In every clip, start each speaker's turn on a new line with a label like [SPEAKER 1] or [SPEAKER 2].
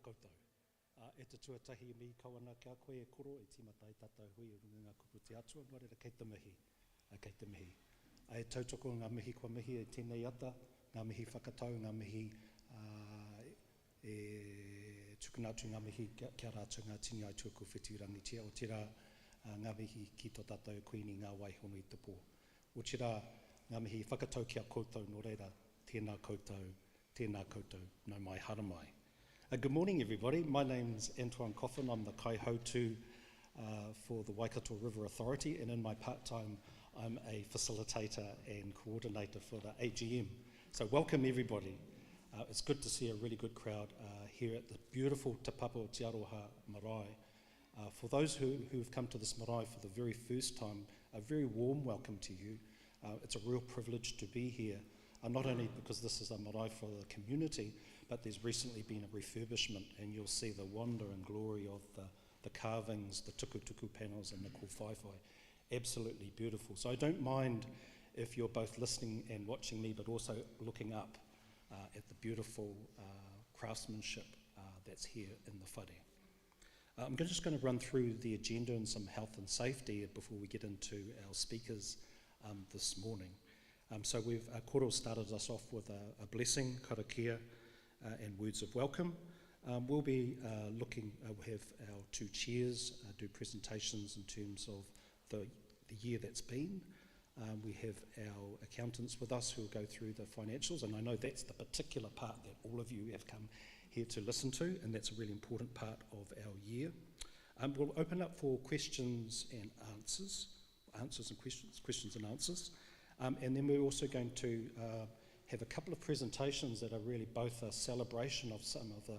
[SPEAKER 1] koutou. E te tuatahi mi kawana kia koe e koro e timatai tātou hui o runga kupu te atua, ngā reira kei te mihi, kei te mihi. E tautoko ngā mihi kua mihi e tēnei ata, ngā mihi whakatau, ngā mihi e tukunatu ngā mihi kia rātou ngā tini ai tuaku whitirangi tia, o tira ngā mihi ki tō tātou kuini ngā waihono i te pō. O tira ngā mihi whakatau kia koutou no reira, tēnā koutou, no mai haramai. Good morning, everybody. My name's Antoine Coffin. I'm the Kaihotu for the Waikato River Authority, and in my part-time, I'm a facilitator and coordinator for the AGM. So welcome, everybody. It's good to see a really good crowd here at the beautiful Te Papo Te Aroha marae. For those who've come to this marae for the very first time, a very warm welcome to you. It's a real privilege to be here, not only because this is a marae for the community, but there's recently been a refurbishment, and you'll see the wonder and glory of the carvings, the tuku panels and the kōwhaiwhai. Absolutely beautiful. So I don't mind if you're both listening and watching me, but also looking up at the beautiful craftsmanship that's here in the whare. I'm just going to run through the agenda and some health and safety before we get into our speakers this morning. So Koro started us off with a blessing, karakia, and words of welcome. We'll be we'll have our two chairs do presentations in terms of the year that's been. We have our accountants with us who will go through the financials, and I know that's the particular part that all of you have come here to listen to, and that's a really important part of our year. We'll open up for questions and answers and answers, and then we're also going to have a couple of presentations that are really both a celebration of some of the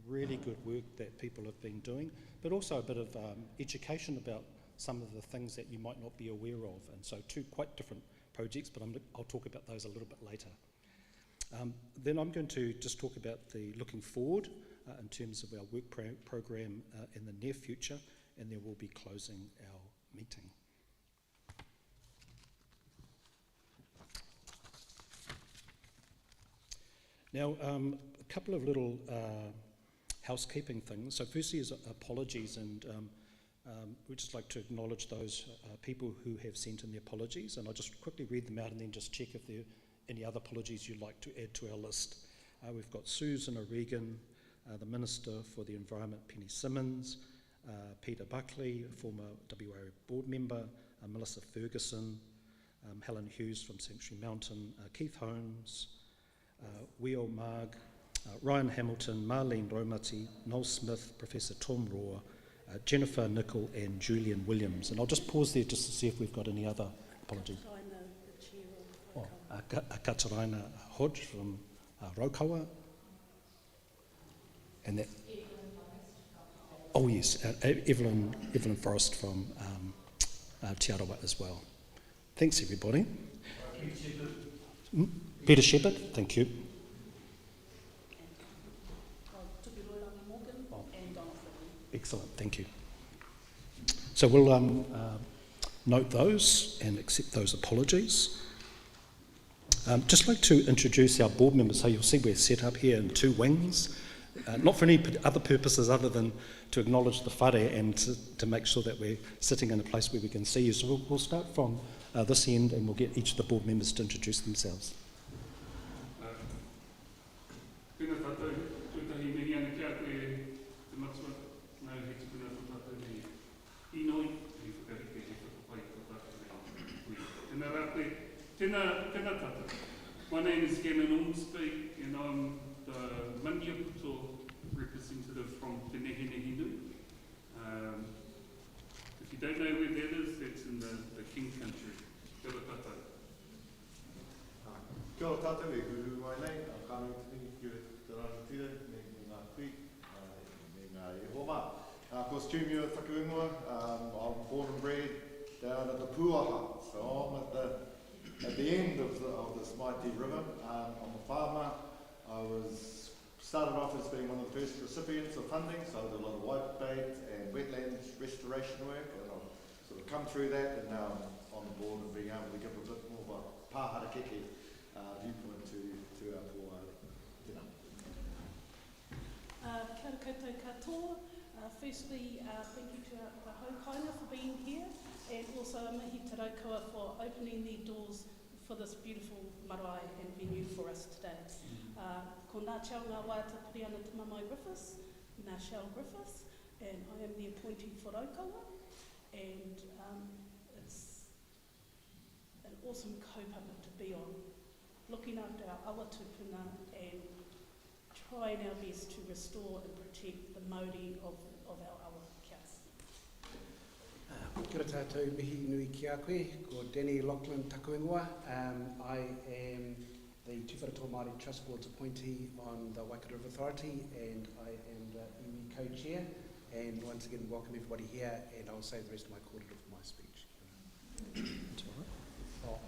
[SPEAKER 1] really good work that people have been doing, but also a bit of education about some of the things that you might not be aware of. And so two quite different projects, but I'll talk about those a little bit later. Then I'm going to just talk about the looking forward in terms of our work program in the near future, and then we'll be closing our meeting. Now, a couple of little housekeeping things. So firstly is apologies, and we'd just like to acknowledge those people who have sent in their apologies, and I'll just quickly read them out and then just check if there are any other apologies you'd like to add to our list. We've got Susan O'Regan, the Minister for the Environment, Penny Simmons, Peter Buckley, former WA board member, Melissa Ferguson, Helen Hughes from Sanctuary Mountain, Keith Holmes, Weo Marg, Ryan Hamilton, Marlene Romati, Noel Smith, Professor Tom Raw, Jennifer Nicol and Julian Williams. And I'll just pause there just to see if we've got any other apologies. Kataraina Hodge from Raukawa. And that. Oh yes, Evelyn Forrest from Te Aroha as well. Thanks everybody. Peter Shepherd, thank you. Excellent, thank you. So we'll note those and accept those apologies. Just like to introduce our board members. So you'll see we're set up here in two wings, not for any other purposes other than to acknowledge the whare and to make sure that we're sitting in a place where we can see you. So we'll start from this end, and we'll get each of the board members to introduce themselves.
[SPEAKER 2] My name is Gannon Ormsby, and I'm the Mangiaputo representative from Te Nehinehinu. If you don't know where that is, that's in the King Country. Kia ora tātou.
[SPEAKER 3] Kia ora tātou e guru mai nei, kānau tini ki te rangatira, me ngā kui, me ngā iehoma. Ko Stumia Whakaungoa, I'm born and bred down at the Puaha, so I'm at the end of this mighty river. I'm a farmer. I started off as being one of the first recipients of funding, so I did a lot of white bait and wetlands restoration work, and I've sort of come through that, and now I'm on the board and being able to give a bit more of a pāhara keke viewpoint to our pōwari.
[SPEAKER 4] Kia ora koutou katoa. Firstly, thank you to the haukainga for being here, and also mihi te raukaua for opening their doors for this beautiful marae and venue for us today. Ko ngā chao ngā waiata piri ana te Mamai Griffiths, ngā Shell Griffiths, and I am the appointee for Raukawa, and it's an awesome kaupapa to be on, looking after our awa tupuna and trying our best to restore and protect the mauri of our awa kia.
[SPEAKER 5] Kia ora tātou mihi nui ki a koe, ko Danny Lachlan taku ingoa. I am the Tūwharetoa Māori Trust Board's appointee on the Waikato River Authority, and I am the iwi co-chair. And once again, welcome everybody here, and I'll save the rest of my quarter for my speech.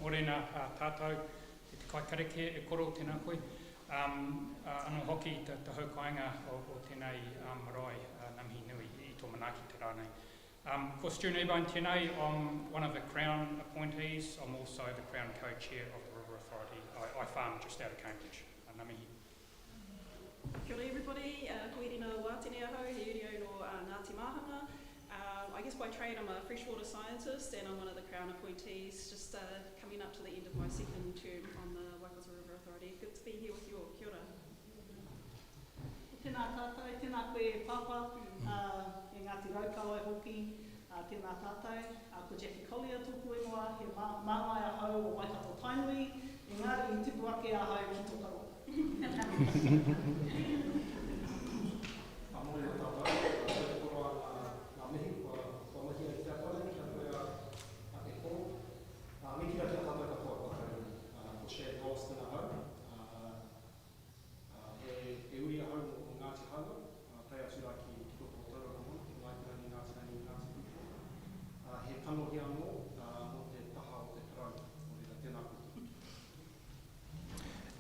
[SPEAKER 6] Morena tātou, e te kaikareke e koro tēnā koe. Anō hoki te haukainga o tēnei marae, namihi nui I tō manaki te rānei. For Stu Nebine tēnei, I'm one of the Crown appointees. I'm also the Crown co-chair of the River Authority. I farm just out of Cambridge. Namihi.
[SPEAKER 7] Kia ora everybody, koirina wātene ahau, he uri no Ngāti Mahanga. I guess by trade I'm a freshwater scientist and I'm one of the Crown appointees, just coming up to the end of my second term on the Waikato River Authority. Good to be here with you all. Kia ora.
[SPEAKER 8] Tēnā tātou, tēnā koe papa, e Ngāti Raukawa hoki, tēnā tātou, ko Jackie Collier tōku ingoa, he māngai ahau o Waikato Tainui, engari I tupu ake ahau ki Tokroa.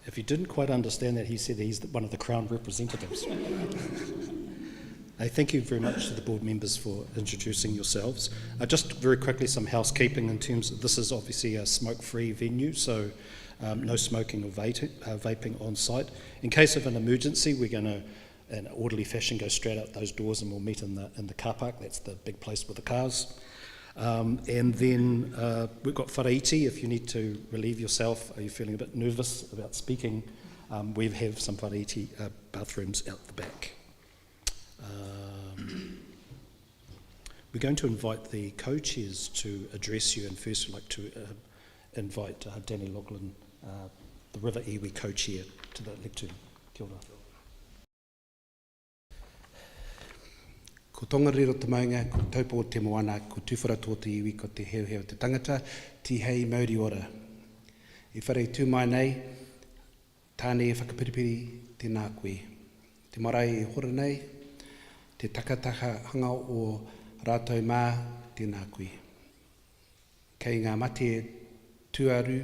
[SPEAKER 1] If you didn't quite understand that, he said he's one of the Crown representatives. Thank you very much to the board members for introducing yourselves. Just very quickly, some housekeeping in terms of this is obviously a smoke-free venue, so no smoking or vaping on site. In case of an emergency, we're going to, in an orderly fashion, go straight out those doors and we'll meet in the car park. That's the big place with the cars. And then we've got wharaiti if you need to relieve yourself. Are you feeling a bit nervous about speaking? We have some wharaiti bathrooms out the back. We're going to invite the co-chairs to address you, and first I'd like to invite Danny Lachlan, the River Iwi co-chair, to the lectern. Kia ora.
[SPEAKER 5] Ko tongariro te maunga, ko taupō te moana, ko tūwharetoa te iwi, ko te heo te tangata, ti hei mauri ora. I whare tū mai nei, tāne e whakapiripiri tēnā koe. Te marae e hora nei, te takataka hanga o rātou mā tēnā koe. Kei ngā mate tuaru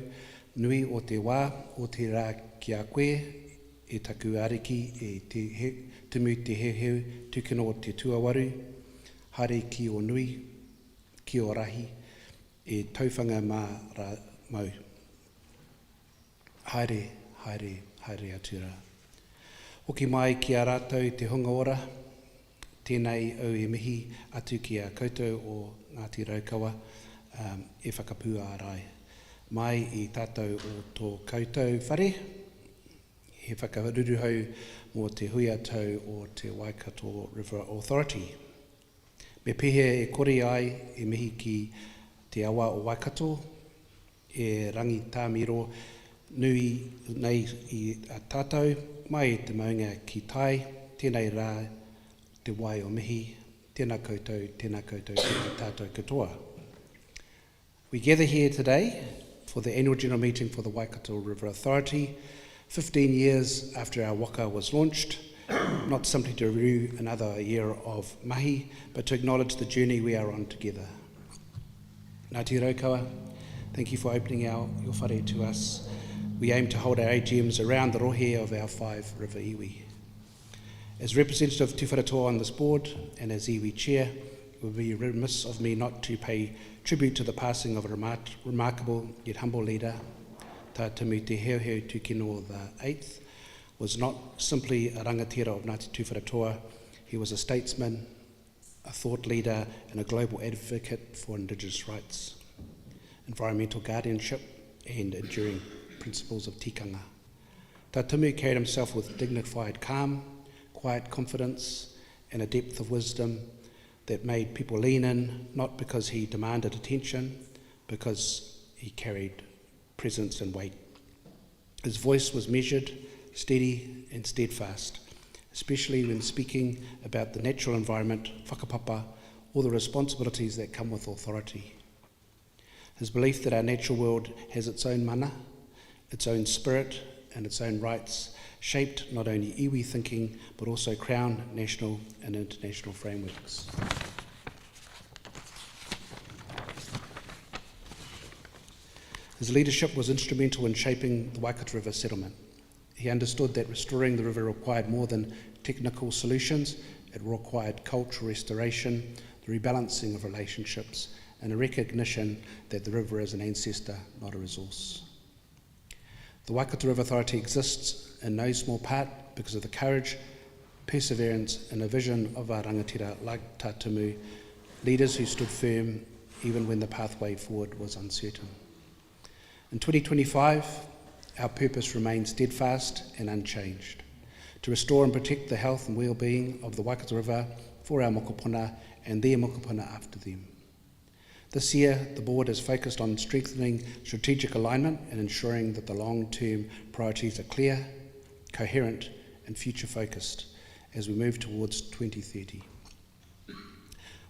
[SPEAKER 5] nui o te wā, o te rā ki a koe, e taku ariki, e te mu te heo, tukino o te tuawaru, hare ki o nui, ki o rahi, e tauwhanga mā rā mau. Haere, haere, haere atura. Hoki mai ki a rātou te hunga ora, tēnei au e mihi atu ki a koutou o Ngāti Raukawa, e whakapū ārai. Mai I tātou o tō koutou whare, he whakaruruhau mō te hui atau o te Waikato River Authority. Me pehe e kore ai e mihi ki te awa o Waikato, e rangi tāmiro nui nei I a tātou, mai te maunga ki tai, tēnei rā te wai o mihi, tēnā koutou, tēnā tātou katoa. We gather here today for the annual general meeting for the Waikato River Authority, 15 years after our waka was launched, not simply to review another year of mahi, but to acknowledge the journey we are on together. Ngāti Raukawa, thank you for opening your whare to us. We aim to hold our AGMs around the rohe of our 5 river iwi. As representative of Tūwharetoa on this board, and as iwi chair, it would be remiss of me not to pay tribute to the passing of a remarkable yet humble leader, Tā Tamu Te Heo Tukino the 8th, was not simply a rangatira of Ngāti Tūwharetoa, he was a statesman, a thought leader and a global advocate for Indigenous rights, environmental guardianship and enduring principles of tikanga. Tā Tumu carried himself with dignified calm, quiet confidence and a depth of wisdom that made people lean in, not because he demanded attention, because he carried presence and weight. His voice was measured, steady and steadfast, especially when speaking about the natural environment, whakapapa, or the responsibilities that come with authority. His belief that our natural world has its own mana, its own spirit and its own rights, shaped not only iwi thinking, but also Crown, national and international frameworks. His leadership was instrumental in shaping the Waikato River settlement. He understood that restoring the river required more than technical solutions. It required cultural restoration, the rebalancing of relationships, and a recognition that the river is an ancestor, not a resource. The Waikato River Authority exists in no small part because of the courage, perseverance, and a vision of our rangatira like Tā Tumu, leaders who stood firm even when the pathway forward was uncertain. In 2025, our purpose remains steadfast and unchanged, to restore and protect the health and well-being of the Waikato River for our mokopuna and their mokopuna after them. This year, the board is focused on strengthening strategic alignment and ensuring that the long-term priorities are clear, coherent and future-focused as we move towards 2030.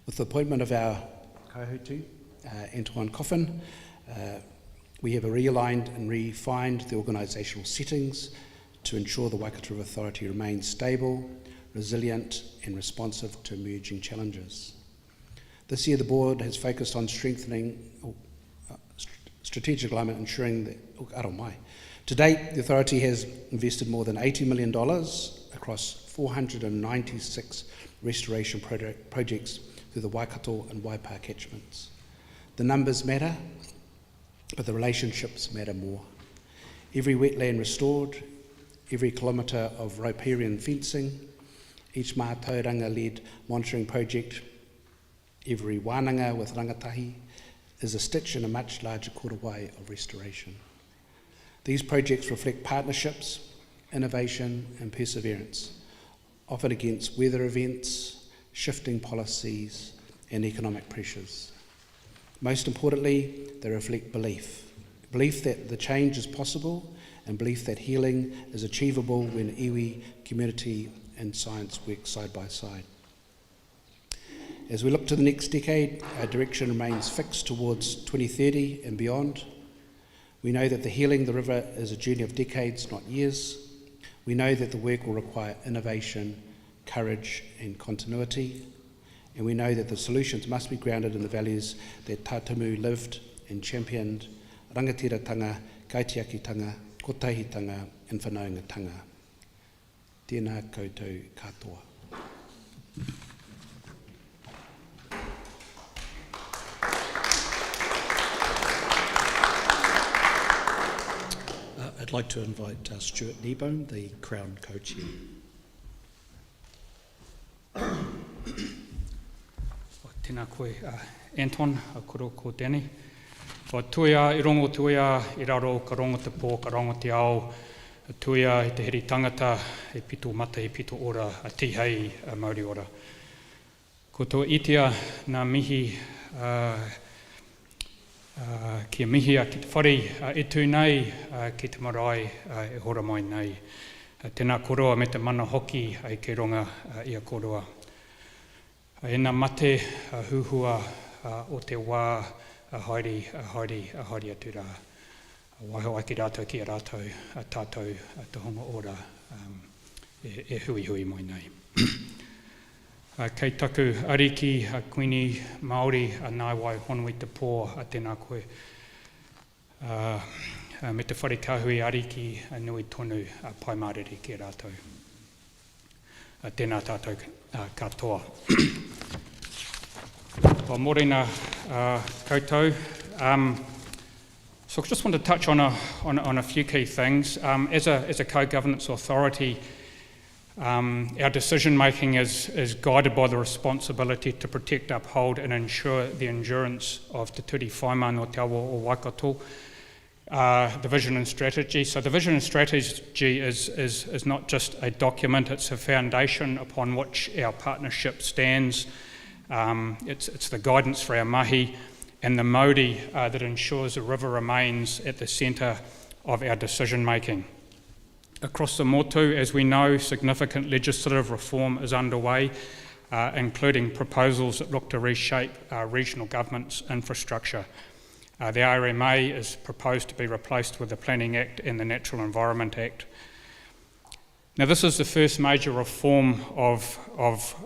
[SPEAKER 5] With the appointment of our kahutu, Antoine Coffin, we have realigned and refined the organisational settings to ensure the Waikato River Authority remains stable, resilient and responsive to emerging challenges. This year the board has focused on strengthening strategic alignment, ensuring that, to date the authority has invested more than $80 million across 496 restoration projects through the Waikato and Waipa catchments. The numbers matter, but the relationships matter more. Every wetland restored, every kilometre of riparian fencing, each mātauranga-led monitoring project, every wānanga with rangatahi is a stitch in a much larger korowai of restoration. These projects reflect partnerships, innovation and perseverance, often against weather events, shifting policies and economic pressures. Most importantly, they reflect belief that the change is possible and belief that healing is achievable when iwi, community and science work side by side. As we look to the next decade, our direction remains fixed towards 2030 and beyond. We know that the healing the river is a journey of decades, not years. We know that the work will require innovation, courage and continuity. And we know that the solutions must be grounded in the values that Tā Tumu lived and championed: rangatiratanga, kaitiakitanga, kotahitanga and whanaungatanga. Tēnā koutou katoa.
[SPEAKER 1] I'd like to invite Stuart Kneebone, the Crown Co-Chair.
[SPEAKER 6] Tēnā koe, Anton, a koro ko tēnei. Wa tuia, I rongo tuia, I raro ka rongo te pō, ka rongo te ao, tuia i te heri tangata, e pito mata, e pito ora, a tihei a Māori ora. Ko tō itia nā mihi, kia mihi a ki te whare, e tū nei, ki te marae, e hora mai nei. Tēnā koroa me te mana hoki, ai ke ronga ia koroa. E nā mate huhua o te wā haere atu rā. Waho ai ki rātou ki a rātou, tātou te honga ora e hui mai nei. Kei taku ariki kuini Māori nai wai honui te pō tēnā koe. Me te whare kahui ariki nui tonu pai mārere ki a rātou. Tēnā tātou katoa. Wa morena koutou. So I just want to touch on a few key things. As a co-governance authority, our decision making is guided by the responsibility to protect, uphold and ensure the endurance of Te Ture Whaimana o Te Awa o Waikato, the vision and strategy. So the vision and strategy is not just a document, it's a foundation upon which our partnership stands. It's the guidance for our mahi and the mauri that ensures the river remains at the centre of our decision making. Across the motu, as we know, significant legislative reform is underway, including proposals that look to reshape regional government's infrastructure. The RMA is proposed to be replaced with the Planning Act and the Natural Environment Act. Now, this is the first major reform of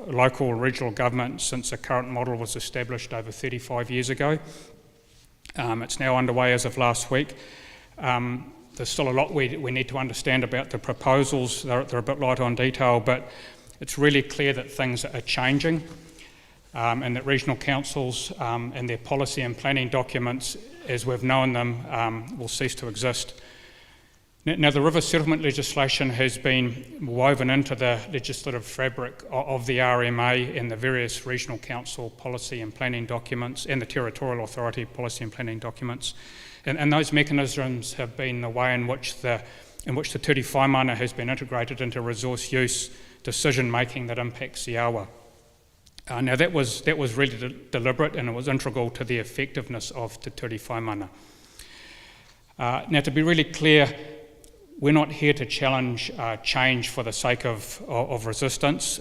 [SPEAKER 6] local and regional government since the current model was established over 35 years ago. It's now underway as of last week. There's still a lot we need to understand about the proposals. They're a bit light on detail, but it's really clear that things are changing and that regional councils and their policy and planning documents, as we've known them, will cease to exist. Now, the river settlement legislation has been woven into the legislative fabric of the RMA and the various regional council policy and planning documents and the territorial authority policy and planning documents. And those mechanisms have been the way in which the Ture Whaimana has been integrated into resource use decision making that impacts the awa. Now that was really deliberate, and it was integral to the effectiveness of Te Ture Whaimana. Now, to be really clear, we're not here to challenge change for the sake of resistance.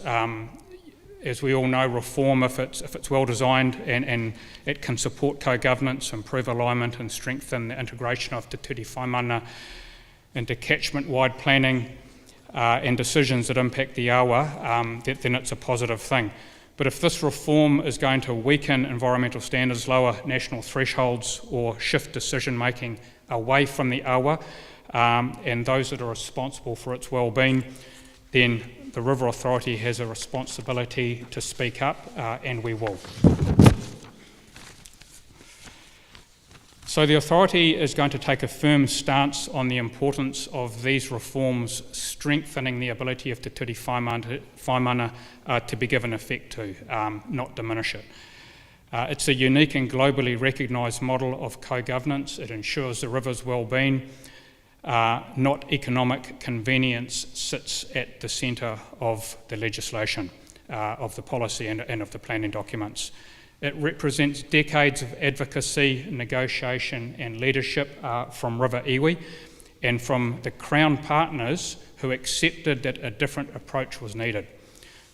[SPEAKER 6] As we all know, reform, if it's well designed and it can support co-governance, improve alignment and strengthen the integration of Te Ture Whaimana into catchment-wide planning and decisions that impact the awa, then it's a positive thing. But if this reform is going to weaken environmental standards, lower national thresholds or shift decision-making away from the awa and those that are responsible for its well-being, then the River Authority has a responsibility to speak up, and we will. So the Authority is going to take a firm stance on the importance of these reforms strengthening the ability of Te Ture Whaimana to be given effect to, not diminish it. It's a unique and globally recognised model of co-governance. It ensures the river's well-being, not economic convenience, sits at the centre of the legislation, of the policy and of the planning documents. It represents decades of advocacy, negotiation and leadership from River Iwi and from the Crown partners who accepted that a different approach was needed.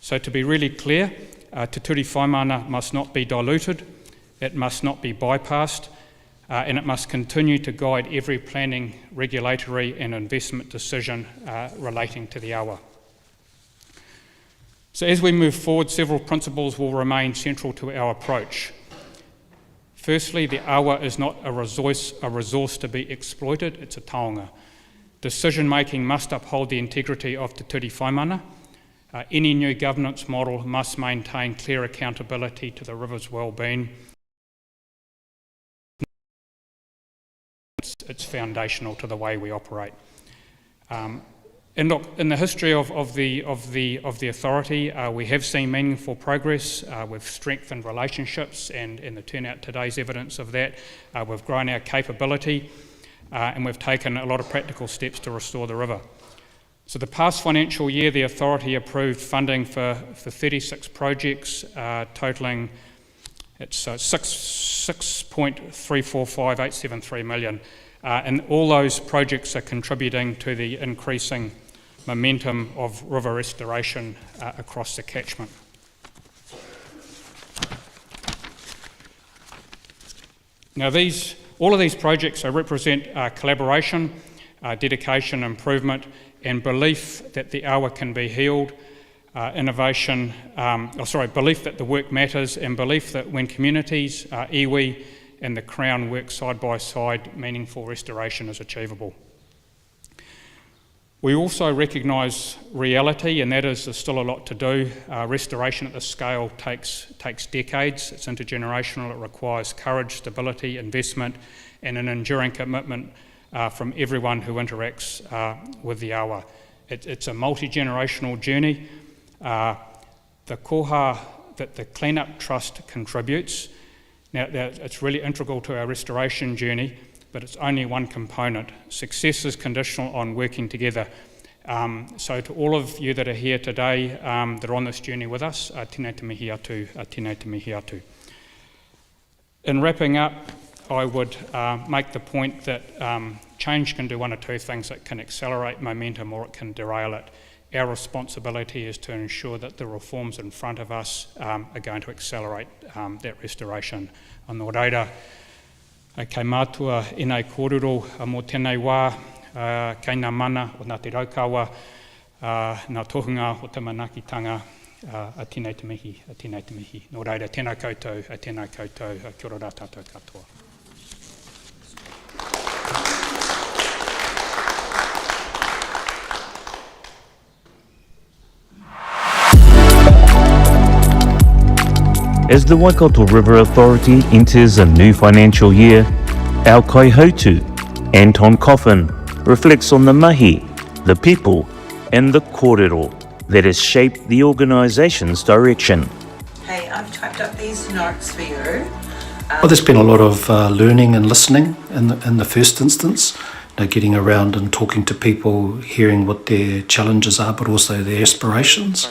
[SPEAKER 6] So to be really clear, Te Ture Whaimana must not be diluted, it must not be bypassed, and it must continue to guide every planning, regulatory and investment decision relating to the awa. So as we move forward, several principles will remain central to our approach. Firstly, the awa is not a resource to be exploited, it's a taonga. Decision making must uphold the integrity of Te Ture Whaimana. Any new governance model must maintain clear accountability to the river's well-being. It's foundational to the way we operate. And look, in the history of the Authority, we have seen meaningful progress. We've strengthened relationships, and the turnout today's evidence of that. We've grown our capability, and we've taken a lot of practical steps to restore the river. So the past financial year, the Authority approved funding for 36 projects, totalling it's 6.345873 million. And all those projects are contributing to the increasing momentum of river restoration across the catchment. Now all of these projects represent collaboration, dedication, improvement and belief that the awa can be healed, belief that the work matters and belief that when communities, iwi and the Crown work side by side, meaningful restoration is achievable. We also recognise reality, and that is there's still a lot to do. Restoration at this scale takes decades. It's intergenerational. It requires courage, stability, investment, and an enduring commitment from everyone who interacts with the awa. It's a multi-generational journey. The koha that the Cleanup Trust contributes, now it's really integral to our restoration journey, but it's only one component. Success is conditional on working together. So to all of you that are here today, that are on this journey with us, tēnā te mihi atu, tēnā te mihi atu. In wrapping up, I would make the point that change can do one or two things. It can accelerate momentum or it can derail it. Our responsibility is to ensure that the reforms in front of us are going to accelerate that restoration. Anō reira, kei mātua i nei kōrero mō tēnei wā, kei ngā mana o Ngāti Raukawa, ngā tohunga o te manakitanga, a tēnei te mihi, a tēnei te mihi. Nō reira, tēnā koutou, kia ora rā tātou katoa.
[SPEAKER 9] As the Waikato River Authority enters a new financial year, our kaihotu, Anton Coffin, reflects on the mahi, the people, and the kōrero that has shaped the organisation's direction.
[SPEAKER 10] Hey, I've typed up these notes for you.
[SPEAKER 1] Well, there's been a lot of learning and listening in the first instance, getting around and talking to people, hearing what their challenges are, but also their aspirations,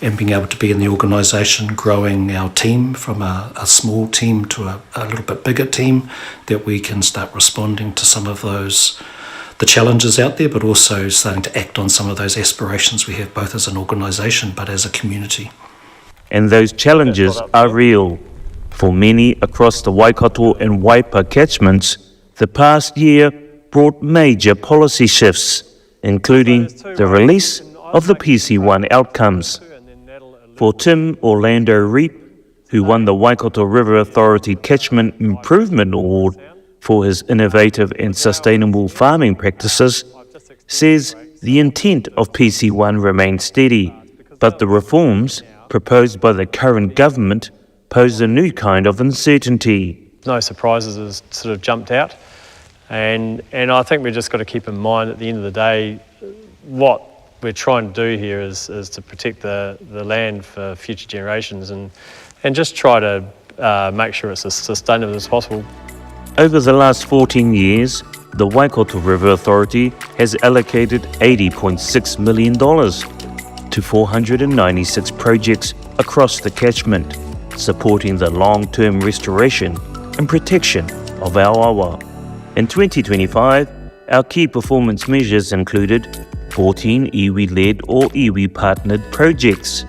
[SPEAKER 1] and being able to be in the organisation, growing our team from a small team to a little bit bigger team, that we can start responding to some of the challenges out there, but also starting to act on some of those aspirations we have, both as an organisation but as a community.
[SPEAKER 9] And those challenges are real. For many across the Waikato and Waipa catchments, the past year brought major policy shifts, including the release of the PC1 outcomes. For Tim Orlando Reap, who won the Waikato River Authority Catchment Improvement Award for his innovative and sustainable farming practices, says the intent of PC1 remains steady, but the reforms proposed by the current government pose a new kind of uncertainty.
[SPEAKER 11] No surprises has sort of jumped out, and I think we've just got to keep in mind at the end of the day what we're trying to do here is to protect the land for future generations and just try to make sure it's as sustainable as possible.
[SPEAKER 9] Over the last 14 years, the Waikato River Authority has allocated $80.6 million to 496 projects across the catchment, supporting the long-term restoration and protection of our awa. In 2025, our key performance measures included 14 iwi-led or iwi-partnered projects,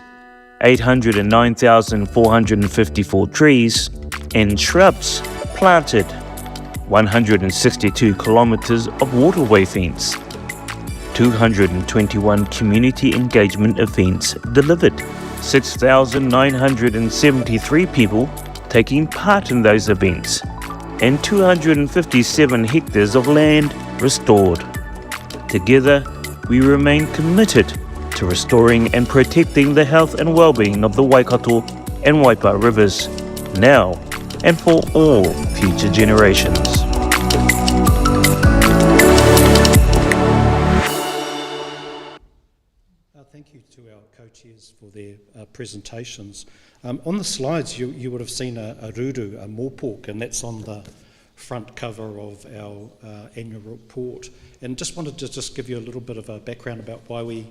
[SPEAKER 9] 809,454 trees and shrubs planted, 162 kilometres of waterway fence, 221 community engagement events delivered, 6,973 people taking part in those events, and 257 hectares of land restored. Together, we remain committed to restoring and protecting the health and well-being of the Waikato and Waipa rivers, now and for all future generations.
[SPEAKER 1] Thank you to our co-chairs for their presentations. On the slides, you would have seen a ruru, a mōpōk, and that's on the front cover of our annual report. And just wanted to just give you a little bit of a background about why we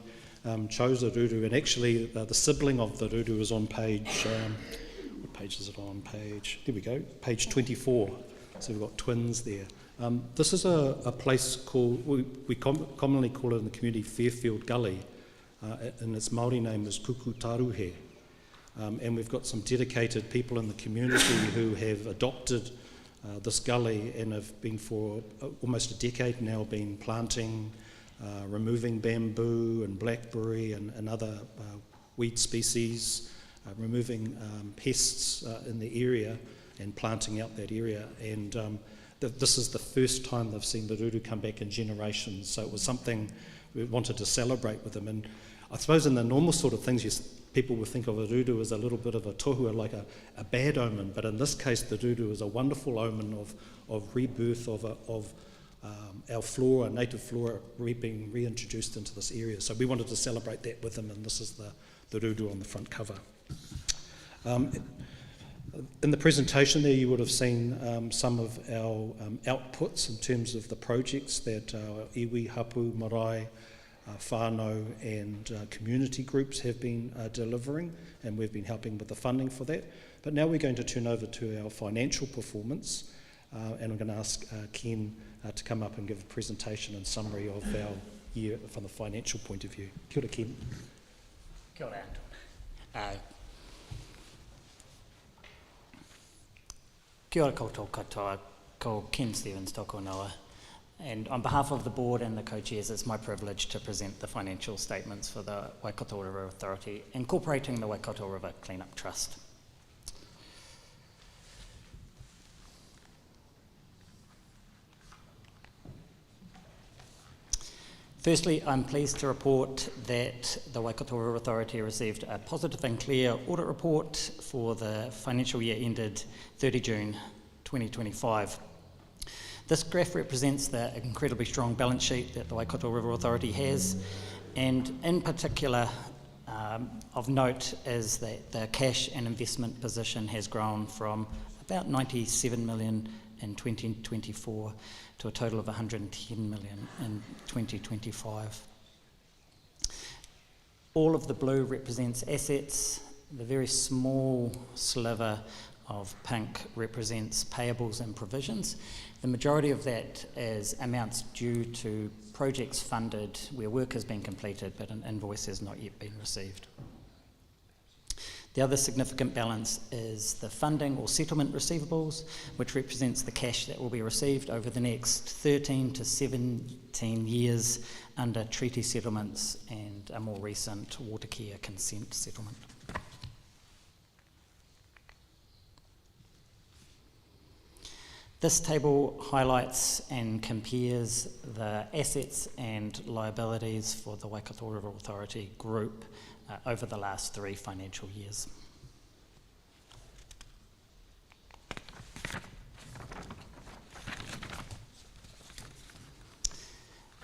[SPEAKER 1] chose a ruru. And actually, the sibling of the ruru is on page, what page is it on? There we go, page 24. So we've got twins there. This is a place called, we commonly call it in the community Fairfield Gully, and its Māori name is Kukutaruhe. And we've got some dedicated people in the community who have adopted this gully and have been for almost a decade now been planting, removing bamboo and blackberry and other weed species, removing pests in the area and planting out that area. And this is the first time they've seen the ruru come back in generations. So it was something we wanted to celebrate with them. And I suppose in the normal sort of things, people would think of a rudu as a little bit of a tohua, like a bad omen, but in this case the rudu is a wonderful omen of rebirth of our flora, native flora, being reintroduced into this area. So we wanted to celebrate that with them, and this is the rudu on the front cover. In the presentation there, you would have seen some of our outputs in terms of the projects that our iwi, hapu, marae, whānau and community groups have been delivering, and we've been helping with the funding for that. But now we're going to turn over to our financial performance, and I'm going to ask Ken to come up and give a presentation and summary of our year from the financial point of view. Kia ora, Ken.
[SPEAKER 12] Kia ora, Anton. Kia ora koutou katoa, ko Ken Stevens toko noa. And on behalf of the board and the co-chairs, it's my privilege to present the financial statements for the Waikato River Authority, incorporating the Waikato River Cleanup Trust. Firstly, I'm pleased to report that the Waikato River Authority received a positive and clear audit report for the financial year ended 30 June 2025. This graph represents the incredibly strong balance sheet that the Waikato River Authority has, and in particular of note is that the cash and investment position has grown from about 97 million in 2024 to a total of 110 million in 2025. All of the blue represents assets. The very small sliver of pink represents payables and provisions. The majority of that is amounts due to projects funded where work has been completed but an invoice has not yet been received. The other significant balance is the funding or settlement receivables, which represents the cash that will be received over the next 13 to 17 years under treaty settlements and a more recent water care consent settlement. This table highlights and compares the assets and liabilities for the Waikato River Authority Group over the last 3 financial years.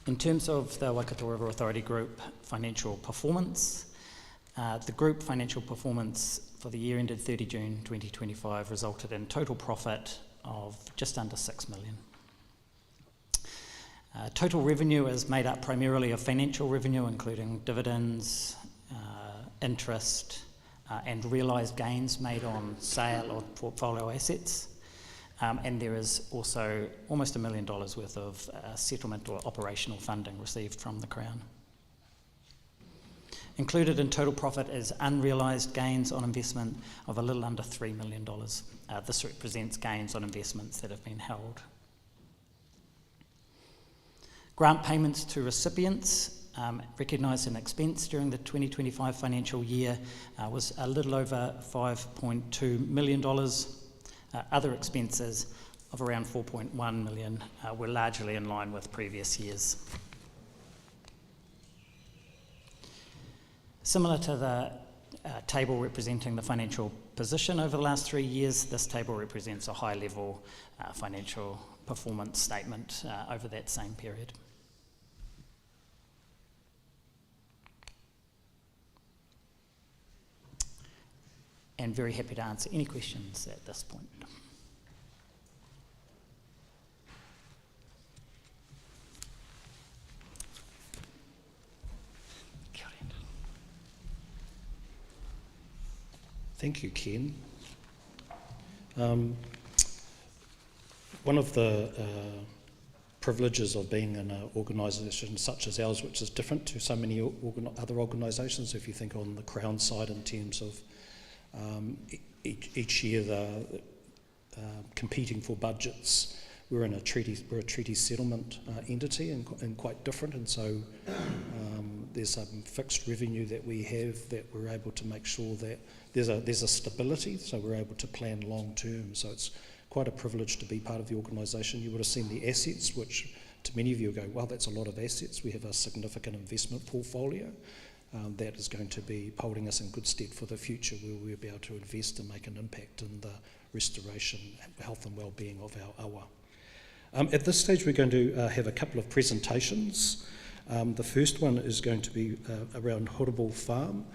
[SPEAKER 12] In terms of the Waikato River Authority Group financial performance, the group financial performance for the year ended 30 June 2025 resulted in total profit of just under 6 million. Total revenue is made up primarily of financial revenue, including dividends, interest, and realised gains made on sale of portfolio assets. And there is also almost $1 million worth of settlement or operational funding received from the Crown. Included in total profit is unrealised gains on investment of a little under $3 million. This represents gains on investments that have been held. Grant payments to recipients recognised an expense during the 2025 financial year was a little over $5.2 million. Other expenses of around $4.1 million were largely in line with previous years. Similar to the table representing the financial position over the last 3 years, this table represents a high-level financial performance statement over that same period. And very happy to answer any questions at this point.
[SPEAKER 1] Thank you, Ken. One of the privileges of being in an organisation such as ours, which is different to so many other organisations, if you think on the Crown side in terms of each year they're competing for budgets. We're a treaty settlement entity and quite different, and so there's some fixed revenue that we have that we're able to make sure that there's a stability, so we're able to plan long term. So it's quite a privilege to be part of the organisation. You would have seen the assets, which to many of you go, well, that's a lot of assets. We have a significant investment portfolio that is going to be holding us in good stead for the future, where we'll be able to invest and make an impact in the restoration, health and well-being of our awa. At this stage, we're going to have a couple of presentations. The first one is going to be around Horrible Farm.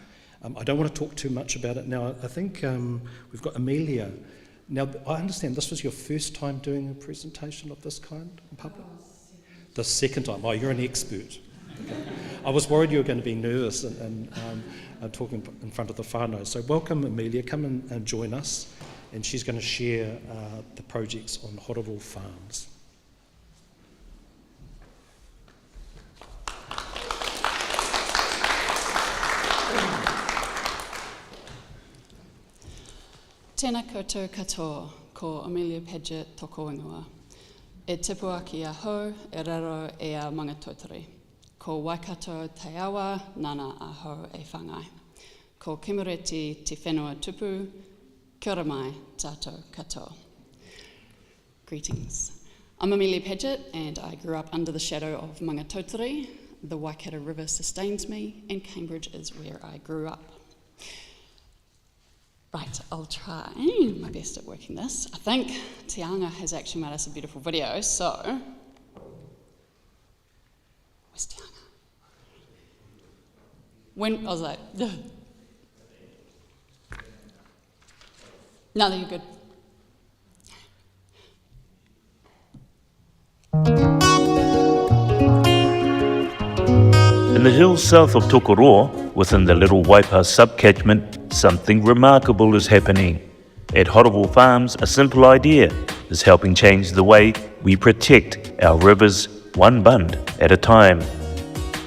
[SPEAKER 1] I don't want to talk too much about it now. I think we've got Amelia. Now, I understand this was your first time doing a presentation of this kind in public? The second time. Oh, you're an expert. Okay. I was worried you were going to be nervous and talking in front of the whānau. So welcome, Amelia. Come and join us. And she's going to share the projects on Horrible Farms.
[SPEAKER 13] Tēnā koutou katoa, ko Amelia Paget toko ingoa. E tepua ki a hau, e raro e a mangatautari. Ko Waikato te awa, nana a hau e whangai. Ko Kimereti te whenua tupu, kia ora mai, tātou katoa. Greetings. I'm Amelia Paget and I grew up under the shadow of Mangatautari. The Waikato River sustains me and Cambridge is where I grew up. Right, I'll try my best at working this. I think Te Anga has actually made us a beautiful video, so... Where's Te Anga? When, I was like... Ugh. No, you're good.
[SPEAKER 9] In the hills south of Tokroa, within the Little Waipa subcatchment, something remarkable is happening. At Horrible Farms, a simple idea is helping change the way we protect our rivers one bund at a time.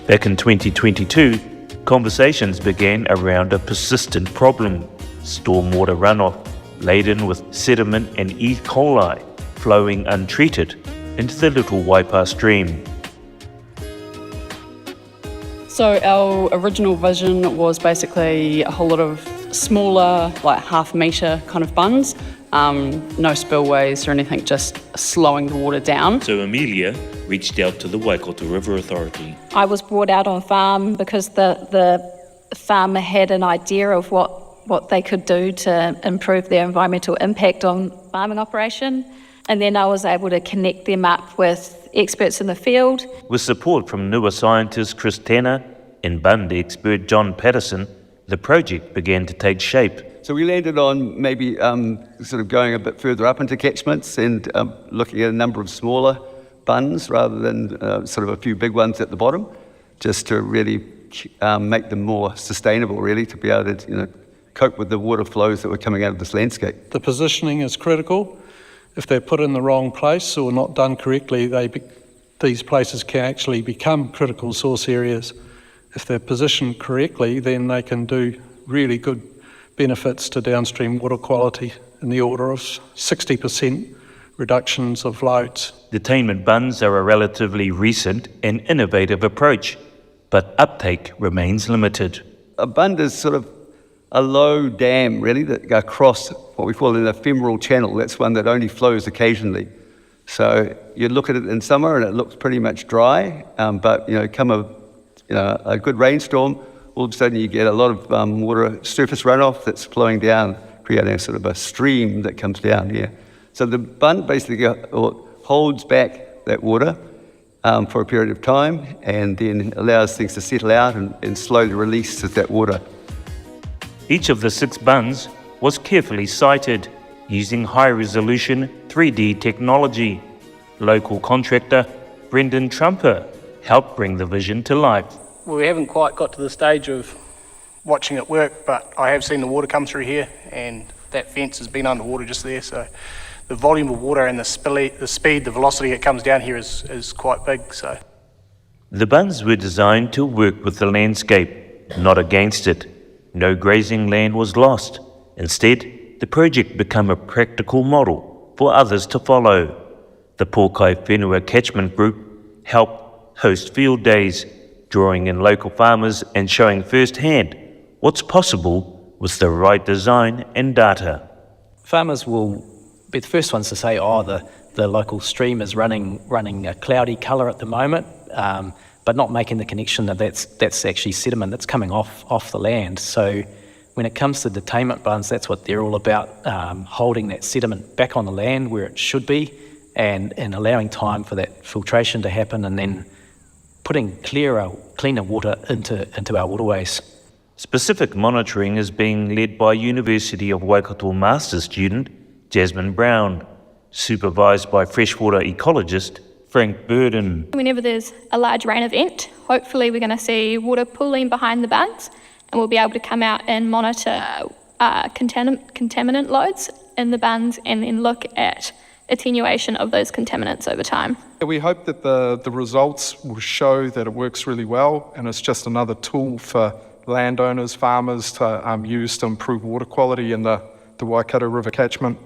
[SPEAKER 9] Back in 2022, conversations began around a persistent problem: stormwater runoff laden with sediment and E. coli flowing untreated into the Little Waipa stream.
[SPEAKER 13] So our original vision was basically a whole lot of smaller, like half-metre kind of bunds, no spillways or anything, just slowing the water down.
[SPEAKER 9] So Amelia reached out to the Waikato River Authority.
[SPEAKER 14] I was brought out on farm because the farmer had an idea of what they could do to improve their environmental impact on farming operation. And then I was able to connect them up with experts in the field.
[SPEAKER 9] With support from NUA scientist Chris Tanner and Bund expert John Patterson, the project began to take shape.
[SPEAKER 15] So we landed on maybe sort of going a bit further up into catchments and looking at a number of smaller bunds rather than sort of a few big ones at the bottom, just to really make them more sustainable, really, to be able to cope with the water flows that were coming out of this landscape.
[SPEAKER 16] The positioning is critical. If they're put in the wrong place or not done correctly, these places can actually become critical source areas. If they're positioned correctly, then they can do really good benefits to downstream water quality in the order of 60% reductions of loads.
[SPEAKER 9] Detainment bunds are a relatively recent and innovative approach, but uptake remains limited.
[SPEAKER 15] A bund is sort of a low dam, really, that go across what we call an ephemeral channel. That's one that only flows occasionally. So you look at it in summer and it looks pretty much dry, but come a good rainstorm, all of a sudden you get a lot of water surface runoff that's flowing down, creating a sort of a stream that comes down here. So the bund basically holds back that water for a period of time and then allows things to settle out and slowly releases that water.
[SPEAKER 9] Each of the 6 bunds was carefully sited using high-resolution 3D technology. Local contractor Brendan Trumper helped bring the vision to life.
[SPEAKER 17] Well, we haven't quite got to the stage of watching it work, but I have seen the water come through here and that fence has been underwater just there, so the volume of water and the speed, the velocity it comes down here is quite big. So
[SPEAKER 9] the bunds were designed to work with the landscape, not against it. No grazing land was lost. Instead, the project became a practical model for others to follow. The Pōkai Whenua Catchment Group helped host field days, drawing in local farmers and showing firsthand what's possible with the right design and data.
[SPEAKER 18] Farmers will be the first ones to say, the local stream is running a cloudy colour at the moment, but not making the connection that that's actually sediment that's coming off the land. So when it comes to detainment bunds, that's what they're all about, holding that sediment back on the land where it should be, and allowing time for that filtration to happen, and then putting cleaner water into our waterways.
[SPEAKER 9] Specific monitoring is being led by University of Waikato Masters student Jasmine Brown, supervised by freshwater ecologist Frank Burden.
[SPEAKER 19] Whenever there's a large rain event, hopefully we're going to see water pooling behind the bunds, and we'll be able to come out and monitor contaminant loads in the bunds, and then look at attenuation of those contaminants over time.
[SPEAKER 16] We hope that the results will show that it works really well, and it's just another tool for landowners, farmers to use to improve water quality in the Waikato River catchment.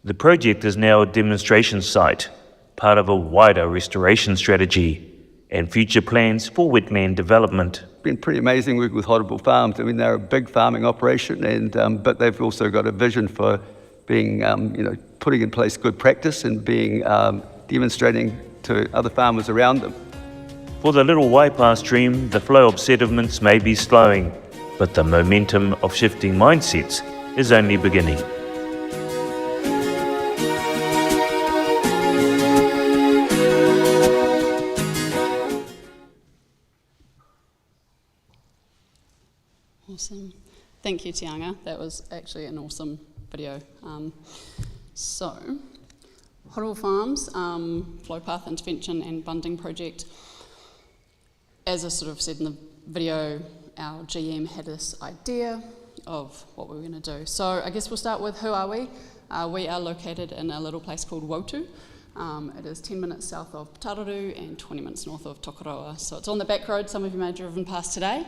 [SPEAKER 9] The project is now a demonstration site, part of a wider restoration strategy and future plans for wetland development.
[SPEAKER 15] It's been pretty amazing working with Horrible Farms. I mean, they're a big farming operation, and but they've also got a vision for being, putting in place good practice and being demonstrating to other farmers around them.
[SPEAKER 9] For the Little Waipa stream, the flow of sediments may be slowing, but the momentum of shifting mindsets is only beginning.
[SPEAKER 13] Awesome. Thank you, Tianga. That was actually an awesome video. So, Horrible Farms, Flow Path Intervention and Bunding Project. As I sort of said in the video, our GM had this idea of what we were going to do. So I guess we'll start with who are we? We are located in a little place called Wotu. It is 10 minutes south of Tararu and 20 minutes north of Tokroa. So it's on the back road, some of you may have driven past today.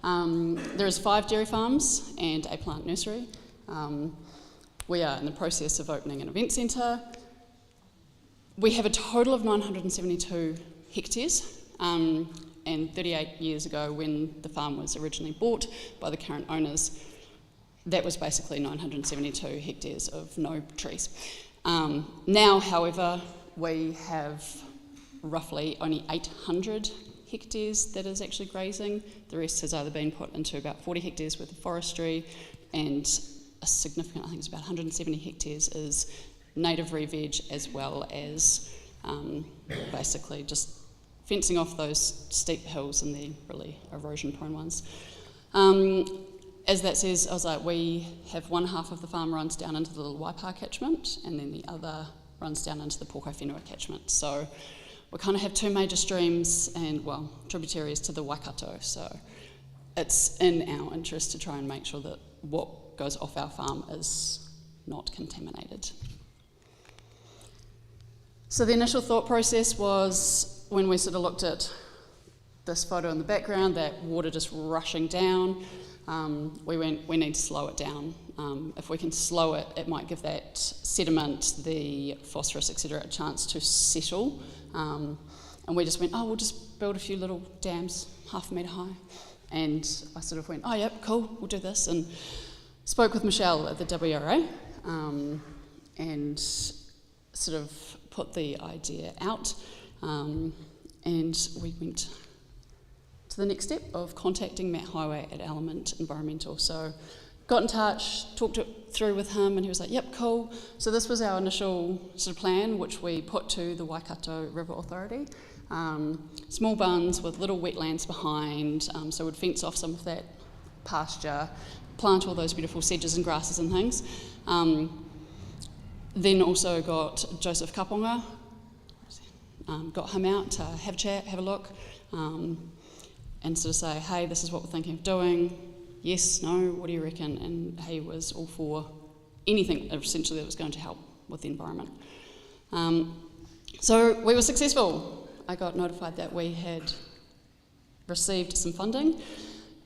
[SPEAKER 13] There is 5 dairy farms and a plant nursery. We are in the process of opening an event centre. We have a total of 972 hectares. And 38 years ago, when the farm was originally bought by the current owners, that was basically 972 hectares of no trees. Now, however, we have roughly only 800 hectares that is actually grazing. The rest has either been put into about 40 hectares worth of forestry, and a significant, I think it's about 170 hectares, is native re-veg, as well as basically just fencing off those steep hills and the really erosion-prone ones. As that says, I was like, we have one half of the farm runs down into the Little Waipa catchment, and then the other runs down into the Pōkai Whenua catchment. So we kind of have 2 major streams and, well, tributaries to the Waikato. So it's in our interest to try and make sure that what goes off our farm is not contaminated. So the initial thought process was, when we sort of looked at this photo in the background, that water just rushing down, we went, we need to slow it down. If we can slow it, it might give that sediment, the phosphorus, etc., a chance to settle. And we just went, oh, we'll just build a few little dams, 1/2 metre high. And I sort of went, oh, yep, cool, we'll do this. And spoke with Michelle at the WRA and sort of put the idea out. And we went to the next step of contacting Matt Highway at Element Environmental. So got in touch, talked it through with him, and he was like, yep, cool. So this was our initial sort of plan, which we put to the Waikato River Authority. Small bunds with little wetlands behind, so we'd fence off some of that pasture, plant all those beautiful sedges and grasses and things. Then also got Joseph Kaponga, got him out to have a chat, have a look, and sort of say, hey, this is what we're thinking of doing. Yes, no, what do you reckon? And he was all for anything essentially that was going to help with the environment. So we were successful. I got notified that we had received some funding.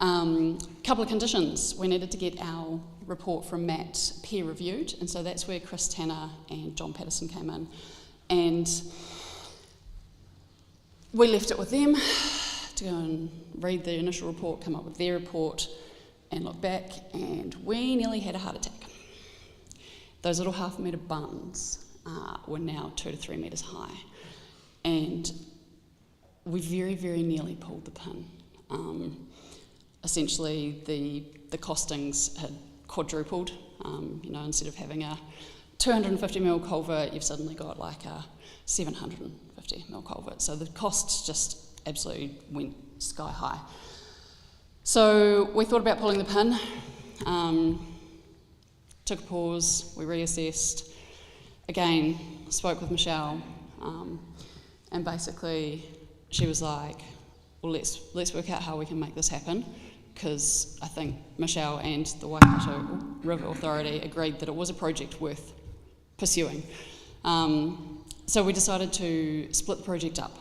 [SPEAKER 13] Couple of conditions. We needed to get our report from Matt peer reviewed, and so that's where Chris Tanner and John Patterson came in. And we left it with them to go and read the initial report, come up with their report, and look back, and we nearly had a heart attack. Those little 1/2 metre bunds, were now 2 to 3 metres high. And we very, very nearly pulled the pin. Essentially, the costings had quadrupled. Instead of having a 250mm culvert, you've suddenly got like a 750mm culvert. So the costs just absolutely went sky high. So we thought about pulling the pin, took a pause, we reassessed, again, spoke with Michelle, and basically she was like, well, let's work out how we can make this happen, because I think Michelle and the Waikato River Authority agreed that it was a project worth pursuing. So we decided to split the project up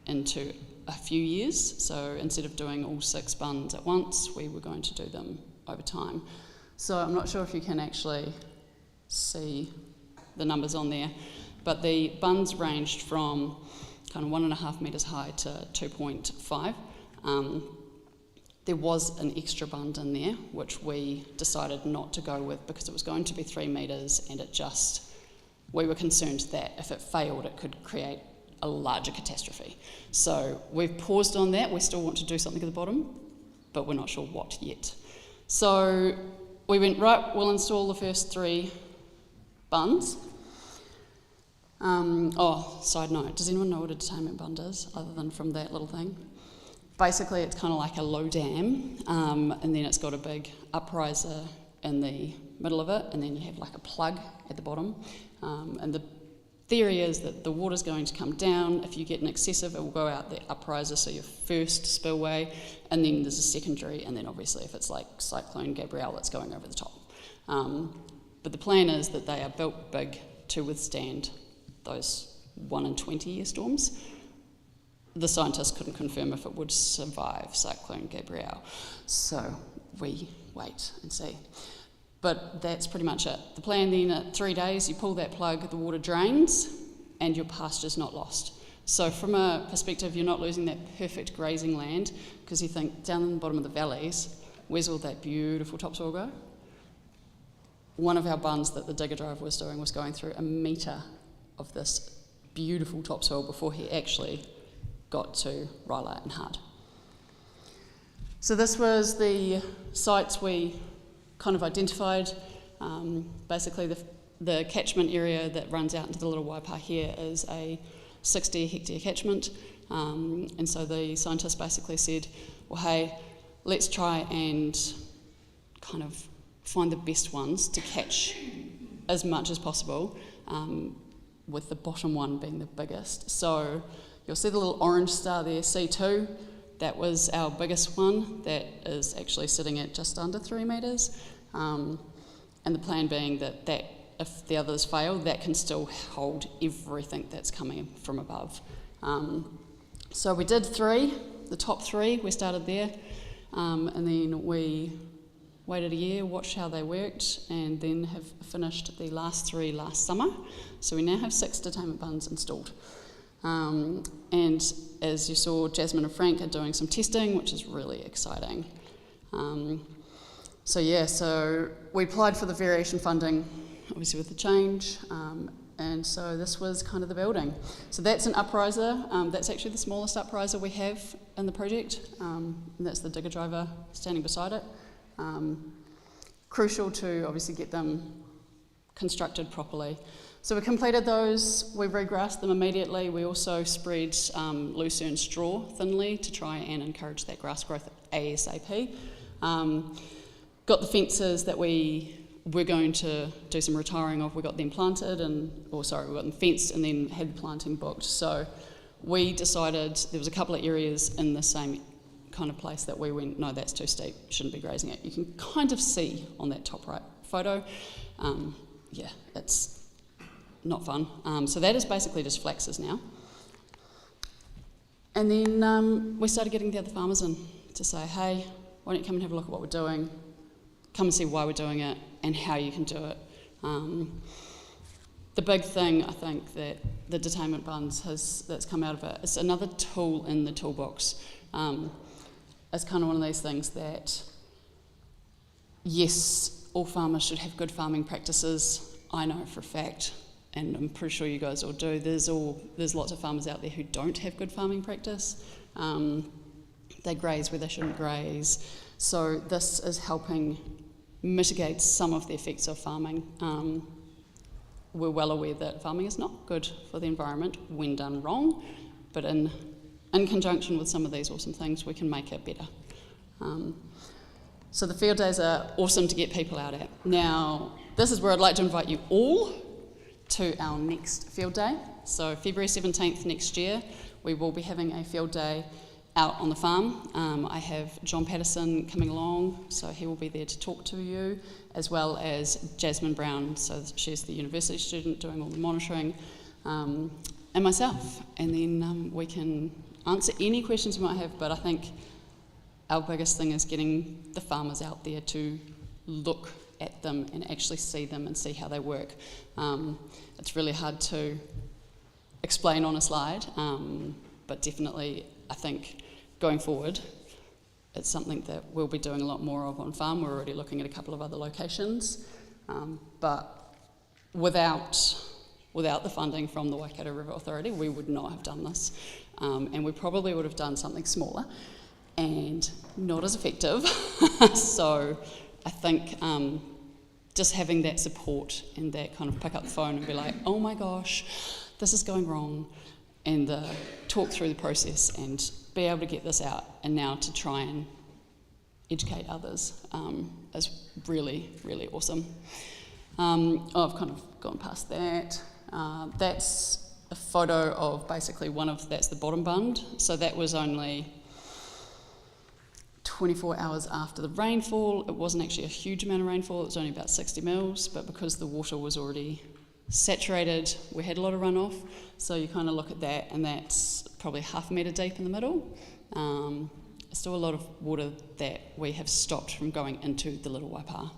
[SPEAKER 13] into a few years. So instead of doing all 6 bunds at once, we were going to do them over time. So I'm not sure if you can actually see the numbers on there, but the bunds ranged from kind of 1.5 metres high to 2.5. There was an extra bund in there, which we decided not to go with because it was going to be 3 metres, and we were concerned that if it failed, it could create a larger catastrophe. So we've paused on that. We still want to do something at the bottom, but we're not sure what yet. So we went, right, we'll install the first 3 bunds. Side note, does anyone know what a detainment bund is, other than from that little thing? Basically, it's kind of like a low dam, and then it's got a big upriser in the middle of it, and then you have like a plug at the bottom. And the theory is that the water's going to come down. If you get an excessive, it will go out the upriser, so your first spillway, and then there's a secondary, and then obviously if it's like Cyclone Gabrielle, it's going over the top. But the plan is that they are built big to withstand those 1 in 20 year storms. The scientists couldn't confirm if it would survive Cyclone Gabrielle, so we wait and see. But that's pretty much it. The plan then, at 3 days, you pull that plug, the water drains, and your pasture's not lost. So from a perspective, you're not losing that perfect grazing land, because you think down in the bottom of the valleys, where's all that beautiful topsoil go? One of our bunds that the digger driver was doing was going through 1 metre of this beautiful topsoil before he actually got to Ryla and Hard. So this was the sites we kind of identified. Basically the catchment area that runs out into the little waipa here is a 60 hectare catchment, and so the scientists basically said, well, hey, let's try and kind of find the best ones to catch as much as possible, with the bottom one being the biggest. So you'll see the little orange star there, C2, that was our biggest one. That is actually sitting at just under 3 metres. And the plan being that if the others fail, that can still hold everything that's coming from above. So we did 3, the top 3, we started there, and then we waited a year, watched how they worked, and then have finished the last 3 last summer. So we now have 6 detainment bunds installed. And as you saw, Jasmine and Frank are doing some testing, which is really exciting. So we applied for the variation funding, obviously with the change, and so this was kind of the building. So that's an upriser. That's actually the smallest upriser we have in the project, and that's the digger driver standing beside it. Crucial to obviously get them constructed properly. So we completed those, we regrassed them immediately. We also spread lucerne straw thinly to try and encourage that grass growth ASAP. Got the fences that we were going to do some retiring of, we got them planted, we got them fenced and then had the planting booked. So we decided there was a couple of areas in the same kind of place that we went, no, that's too steep, shouldn't be grazing it. You can kind of see on that top right photo. It's not fun. So that is basically just flaxes now. And then we started getting the other farmers in to say, hey, why don't you come and have a look at what we're doing, come and see why we're doing it and how you can do it. The big thing, I think, that the detainment bunds that's come out of it is another tool in the toolbox. It's kind of one of these things that, yes, all farmers should have good farming practices. I know for a fact and I'm pretty sure you guys all do, there's lots of farmers out there who don't have good farming practice. They graze where they shouldn't graze. So this is helping mitigate some of the effects of farming. We're well aware that farming is not good for the environment when done wrong, but in conjunction with some of these awesome things, we can make it better. So the field days are awesome to get people out at. Now, this is where I'd like to invite you all to our next field day. So February 17th next year, we will be having a field day out on the farm. I have John Patterson coming along, so he will be there to talk to you, as well as Jasmine Brown, so she's the university student doing all the monitoring, and myself. And then we can answer any questions you might have, but I think our biggest thing is getting the farmers out there to look at them and actually see them and see how they work. It's really hard to explain on a slide, but definitely I think going forward it's something that we'll be doing a lot more of on farm. We're already looking at a couple of other locations, but without the funding from the Waikato River Authority, we would not have done this, and we probably would have done something smaller and not as effective. So I think just having that support and that kind of pick up the phone and be like, oh my gosh, this is going wrong, and talk through the process and be able to get this out, and now to try and educate others is really, really awesome. I've kind of gone past that. That's a photo of basically that's the bottom bund. So that was only 24 hours after the rainfall. It wasn't actually a huge amount of rainfall, it was only about 60 mils, but because the water was already saturated, we had a lot of runoff. So you kind of look at that, and that's probably half a metre deep in the middle. Still a lot of water that we have stopped from going into the Little Waipa.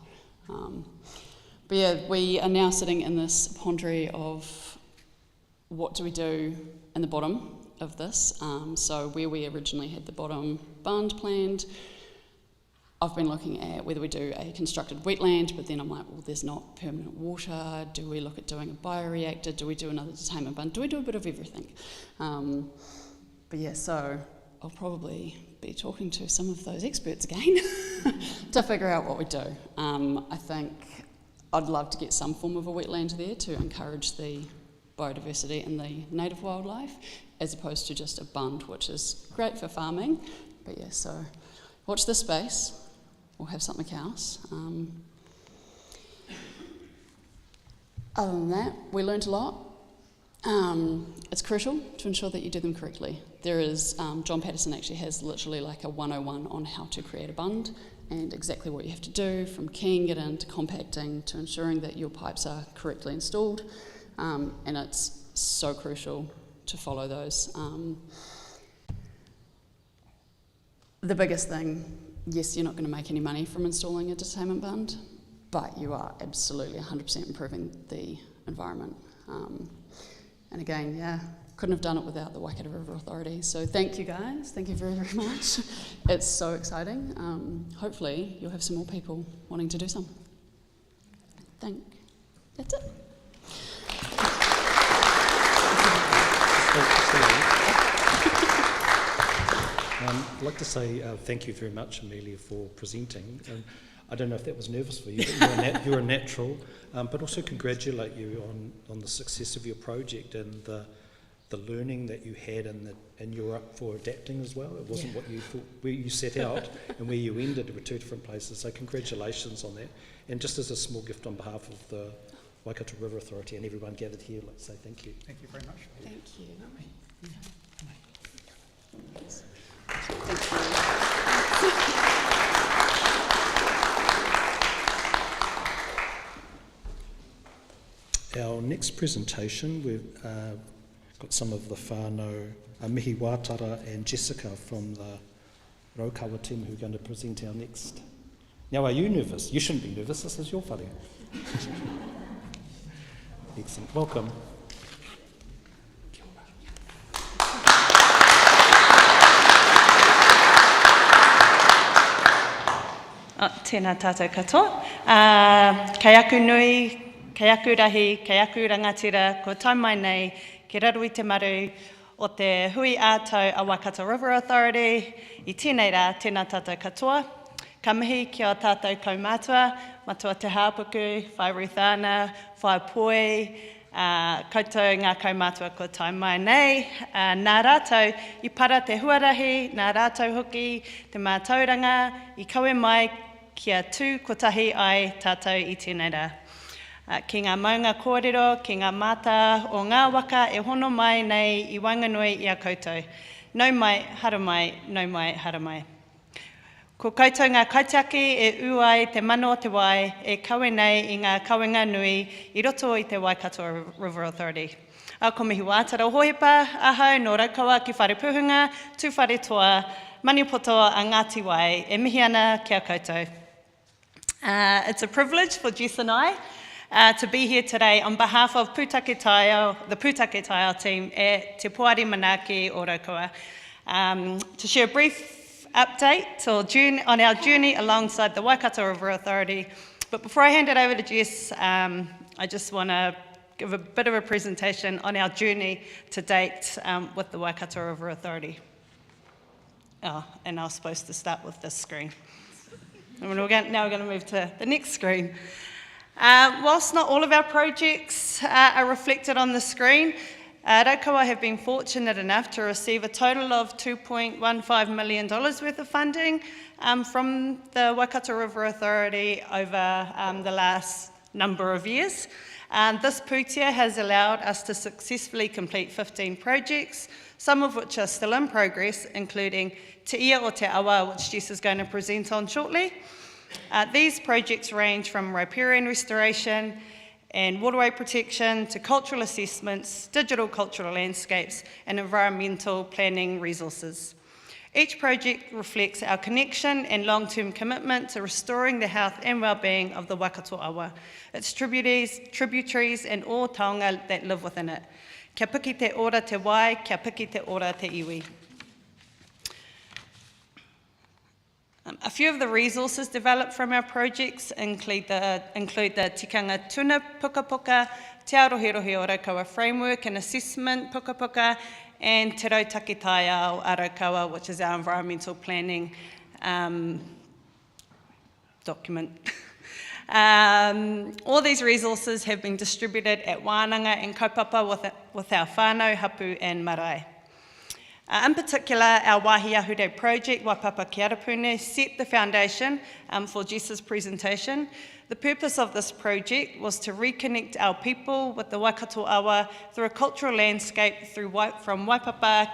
[SPEAKER 13] But yeah, we are now sitting in this quandary of what do we do in the bottom of this. So where we originally had the bottom bund planned, I've been looking at whether we do a constructed wetland, but then I'm like, well, there's not permanent water. Do we look at doing a bioreactor? Do we do another detainment bund? Do we do a bit of everything? But yeah, so I'll probably be talking to some of those experts again to figure out what we do. I think I'd love to get some form of a wetland there to encourage the biodiversity and the native wildlife, as opposed to just a bund, which is great for farming. But yeah, so watch this space. We'll have something else. Other than that, we learnt a lot. It's crucial to ensure that you do them correctly. There is, John Patterson actually has literally like a 101 on how to create a bund and exactly what you have to do, from keying it in to compacting to ensuring that your pipes are correctly installed. And it's so crucial to follow those. The biggest thing, yes, you're not going to make any money from installing a detainment bund, but you are absolutely 100% improving the environment. And again, yeah, couldn't have done it without the Waikato River Authority. So thank you guys, thank you very, very much. It's so exciting. Hopefully you'll have some more people wanting to do some. That's it.
[SPEAKER 1] I'd like to say thank you very much, Amelia, for presenting. I don't know if that was nervous for you, but you're a natural, but also congratulate you on the success of your project and the learning that you had, and you're up for adapting as well. It wasn't what you thought, where you set out and where you ended were two different places, so congratulations on that. And just as a small gift on behalf of the Waikato River Authority and everyone gathered here, let's say thank you.
[SPEAKER 6] Thank you very much.
[SPEAKER 13] Thank you.
[SPEAKER 1] Our next presentation, we've got some of the whānau, Mihi Wātara and Jessica from the Raukawa team who are going to present our next. Now, are you nervous? You shouldn't be nervous, this is your whare. Excellent, welcome.
[SPEAKER 20] Tēnā tātou katoa. Kei aku nui Kei aku rahi, kei aku rangatira, ko tai mai nei, ki raru i te maru o te hui ātau a Waikato River Authority, i tēnei rā, tēnā tātou katoa. Ka mihi ki o tātou kaumātua, matua te hāpuku, whai Ruthana, whai Poi, koutou ngā kaumātua ko tai mai nei. Nā rātou i para te huarahi, nā rātou hoki, te mātauranga, i kaue mai kia tū kotahi ai tātou i tēnei rā. Ki ngā maunga kōrero, ki ngā mata o ngā waka e hono mai nei i Wainganui i a koutou. Nau mai, hara mai, nau mai, hara mai. Ko koutou ngā kaitiaki e uai te mano o te wai e kawe nei i ngā kawenga nui i roto i te Waikato River Authority. Ko mihi wātara hohepa, ahau, no raukawa ki whare puhunga, tū whare toa, manipoto a Ngāti Wai, e mihi ana kia koutou. It's a privilege for Jess and I to be here today on behalf of the Pūtake Taiao team at Te Puari Manaki o Raukawa to share a brief update on our journey alongside the Waikato River Authority. But before I hand it over to Jess, I just want to give a bit of a presentation on our journey to date with the Waikato River Authority. And I was supposed to start with this screen. And now we're going to move to the next screen. Whilst not all of our projects are reflected on the screen, Raukawa have been fortunate enough to receive a total of $2.15 million worth of funding from the Waikato River Authority over the last number of years. This pūtea has allowed us to successfully complete 15 projects, some of which are still in progress, including Te Ia o Te Awa, which Jess is going to present on shortly. These projects range from riparian restoration and waterway protection to cultural assessments, digital cultural landscapes, and environmental planning resources. Each project reflects our connection and long-term commitment to restoring the health and well-being of the Waikato Awa, its tributaries and all taonga that live within it. Kia piki te ora te wai, kia piki te ora te iwi. A few of the resources developed from our projects include the Tikanga Tuna Puka Puka, Te Aroha o Raukawa Framework and Assessment Puka Puka, and Te Rautaki Taiao a Raukawa, which is our environmental planning document. All these resources have been distributed at wānanga and kaupapa with our whānau, hapu and marae. In particular, our Wāhi Ahure project, Waipapa Ki Arapune, set the foundation for Jess's presentation. The purpose of this project was to reconnect our people with the Waikato Awa through a cultural landscape from Waipapa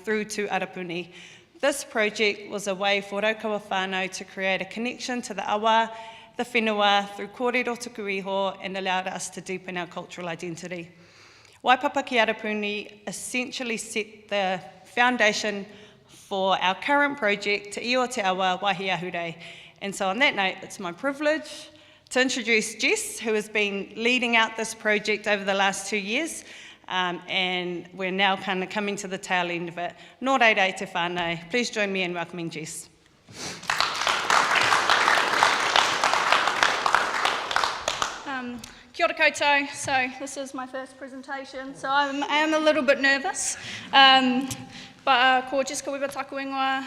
[SPEAKER 20] through to Arapuni. This project was a way for Raukawa whānau to create a connection to the awa, the whenua, through kōrero tuku iho, and allowed us to deepen our cultural identity. Waipapa Ki Arapuni essentially set the foundation for our current project, Te Ia o Te Awa, Wāhi Ahure. And so on that note, it's my privilege to introduce Jess, who has been leading out this project over the last 2 years, and we're now kind of coming to the tail end of it. Nō reira te whānau. Please join me in welcoming Jess.
[SPEAKER 19] Kia ora koutou. So this is my first presentation, so I am a little bit nervous. But ko Jessica Weber taku ingoa,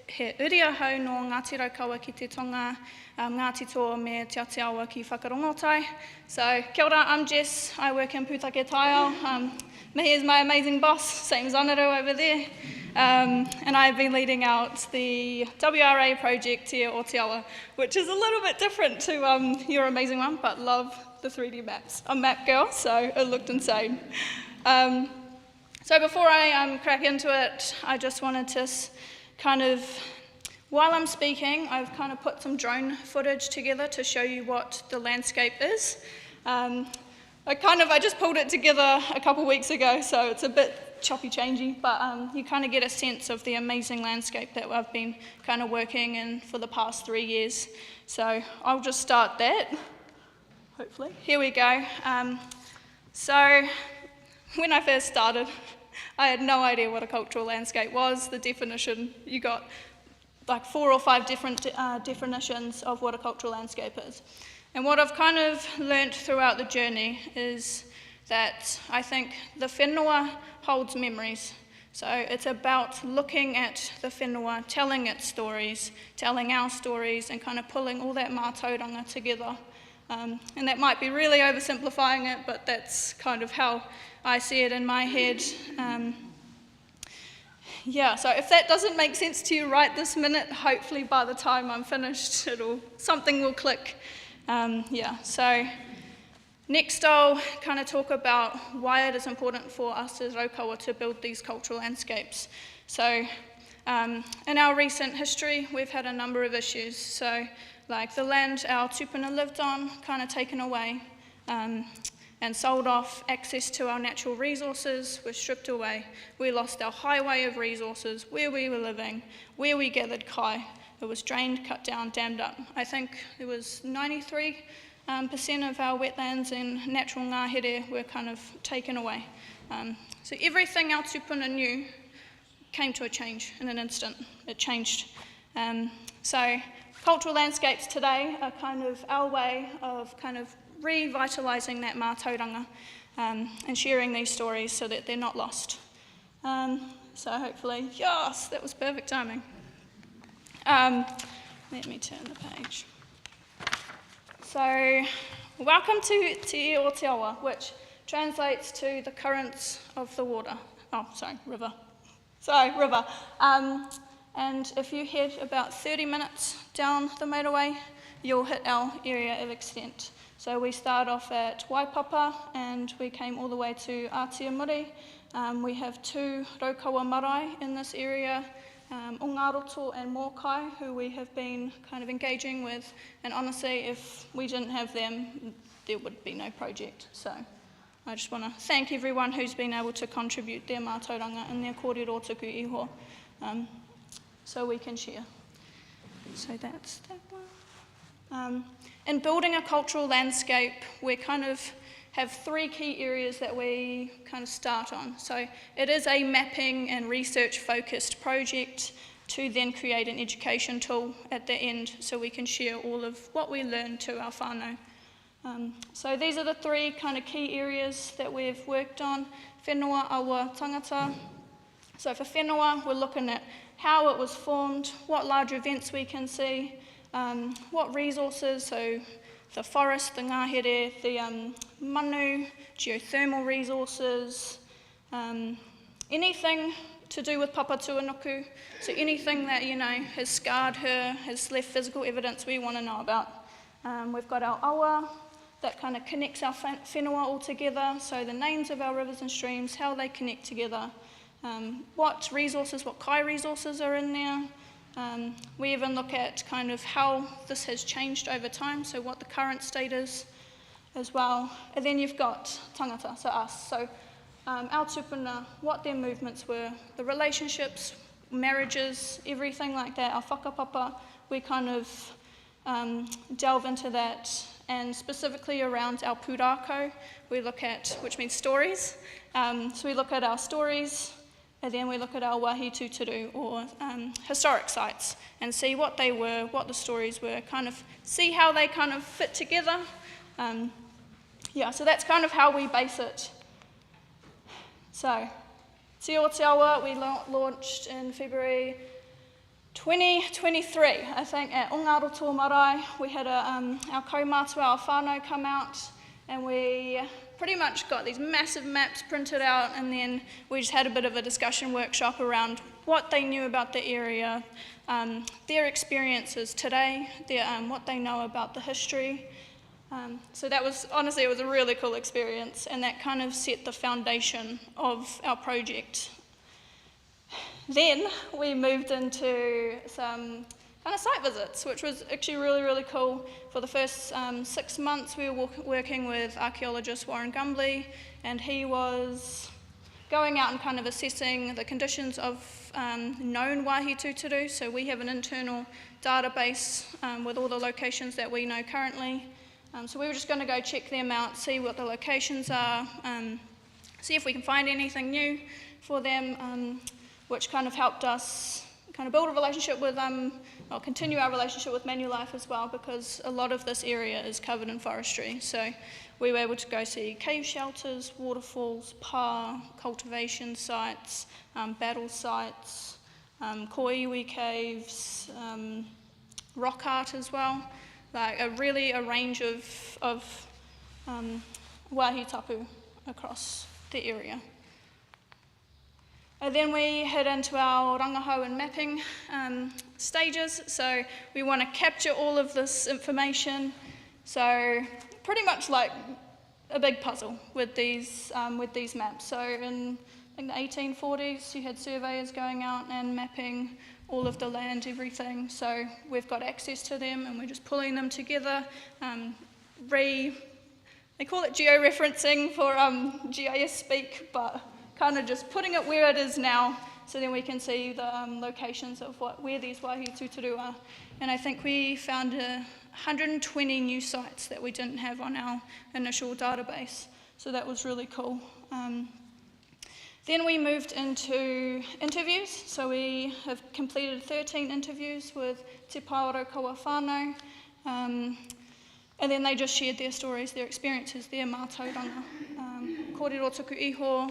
[SPEAKER 19] he uri ahau no Ngāti Raukawa ki te tonga, Ngāti Toa me Te Aotearoa ki whakarongotai. So kia ora, I'm Jess, I work in Pūtake Taiao. Mihi is my amazing boss, same as Anaru over there. And I've been leading out the WRA project Te Ia o Te Awa, which is a little bit different to your amazing one, but love the 3D maps. I'm a map girl, so it looked insane. So before I crack into it, I just wanted to kind of, while I'm speaking, I've kind of put some drone footage together to show you what the landscape is. I just pulled it together a couple weeks ago, so it's a bit choppy-changey, but you kind of get a sense of the amazing landscape that I've been kind of working in for the past 3 years. So I'll just start that, hopefully. Here we go. So when I first started, I had no idea what a cultural landscape was. The definition, you got like 4 or 5 different definitions of what a cultural landscape is. And what I've kind of learnt throughout the journey is that I think the whenua holds memories. So it's about looking at the whenua, telling its stories, telling our stories, and kind of pulling all that mātauranga together. And that might be really oversimplifying it, but that's kind of how I see it in my head. Yeah, so if that doesn't make sense to you right this minute, hopefully by the time I'm finished, something will click. Yeah, so next I'll kind of talk about why it is important for us as Raukawa to build these cultural landscapes. So in our recent history, we've had a number of issues. So like the land our tupuna lived on, kind of taken away and sold off. Access to our natural resources was stripped away. We lost our highway of resources, where we were living, where we gathered kai. It was drained, cut down, dammed up. I think it was 93% of our wetlands and natural ngahere were kind of taken away. So everything our tupuna knew came to a change in an instant. It changed. So cultural landscapes today are kind of our way of kind of revitalising that mātauranga and sharing these stories so that they're not lost. So hopefully, yes, that was perfect timing. Let me turn the page. So, welcome to Te Aroha, which translates to the currents of the water. Oh, sorry, river. Sorry, river. And if you head about 30 minutes down the motorway, you'll hit our area of extent. So we start off at Waipapa and we came all the way to Atiamuri. We have 2 Raukawa marae in this area, Ongaroto and Mokai, who we have been kind of engaging with. And honestly, if we didn't have them, there would be no project. So I just want to thank everyone who's been able to contribute their mātauranga and their kōrero tuku iho, so we can share. So that's that one. In building a cultural landscape, we kind of have 3 key areas that we kind of start on. So it is a mapping and research focused project to then create an education tool at the end so we can share all of what we learn to our whānau. So these are the 3 kind of key areas that we've worked on. Whenua, awa, tangata. So for whenua, we're looking at how it was formed, what large events we can see, what resources, so the forest, the ngahere, the manu, geothermal resources, anything to do with Papa Tuanuku, so anything that, has scarred her, has left physical evidence we want to know about. We've got our awa, that kind of connects our whenua all together, so the names of our rivers and streams, how they connect together, what resources, what kai resources are in there. We even look at kind of how this has changed over time, so what the current state is as well. And then you've got tangata, so us. So our tupuna, what their movements were, the relationships, marriages, everything like that, our whakapapa, we kind of delve into that. And specifically around our pūrākau, we look at, which means stories. So we look at our stories, and then we look at our wahi tūturu, or historic sites, and see what they were, what the stories were, kind of see how they kind of fit together. So that's kind of how we base it. So, Te Aroha, we launched in February 2023, I think, at Ongaroto marae. We had our kaumātua, our whānau, come out, and we pretty much got these massive maps printed out, and then we just had a bit of a discussion workshop around what they knew about the area, their experiences today, what they know about the history. So that was, honestly, it was a really cool experience, and that kind of set the foundation of our project. Then we moved into some kind of site visits, which was actually really, really cool. For the first 6 months, we were working with archaeologist Warren Gumbley, and he was going out and kind of assessing the conditions of known wāhi tūturu. So we have an internal database with all the locations that we know currently. So we were just going to go check them out, see what the locations are, see if we can find anything new for them, which kind of helped us kind of build a relationship with, or continue our relationship with Manulife as well, because a lot of this area is covered in forestry. So we were able to go see cave shelters, waterfalls, pā, cultivation sites, battle sites, koiwi caves, rock art as well, like a range of wāhi tapu across the area. And then we head into our rangahau and mapping stages. So we want to capture all of this information. So pretty much like a big puzzle with these maps. So in I think the 1840s, you had surveyors going out and mapping all of the land, everything. So we've got access to them and we're just pulling them together. They call it georeferencing for GIS speak, but kind of just putting it where it is now, so then we can see the locations of where these wāhi tūturu are. And I think we found 120 new sites that we didn't have on our initial database, so that was really cool. Then we moved into interviews, so we have completed 13 interviews with Te Paorokaua whānau, and then they just shared their stories, their experiences, their mātauranga. Kōrero tuku iho,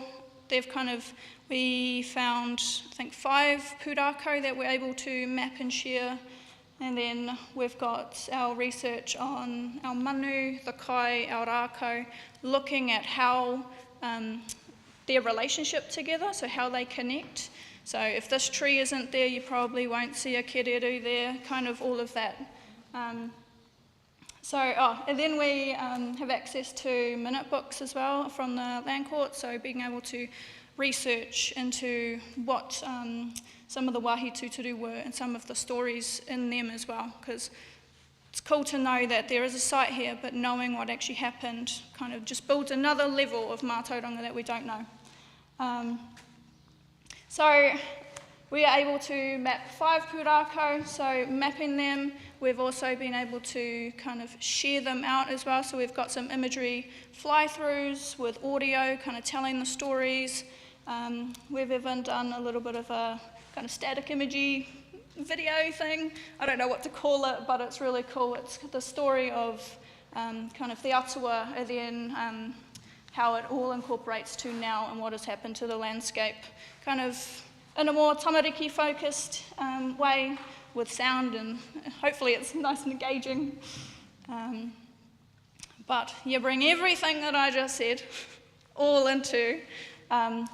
[SPEAKER 19] we found, I think, 5 pūrākau that we're able to map and share. And then we've got our research on our manu, the kai, our rākau, looking at how their relationship together, so how they connect. So if this tree isn't there, you probably won't see a kereru there, kind of all of that. And then we have access to minute books as well from the land court, so being able to research into what some of the wāhi tūturu were and some of the stories in them as well, because it's cool to know that there is a site here, but knowing what actually happened kind of just builds another level of mātauranga that we don't know. So we are able to map 5 pūrākau, so mapping them. We've also been able to kind of share them out as well, so we've got some imagery fly-throughs with audio, kind of telling the stories. We've even done a little bit of a kind of static imagey video thing. I don't know what to call it, but it's really cool. It's the story of kind of the atua, and then how it all incorporates to now and what has happened to the landscape, kind of in a more tamariki focused way with sound, and hopefully it's nice and engaging. But you bring everything that I just said all into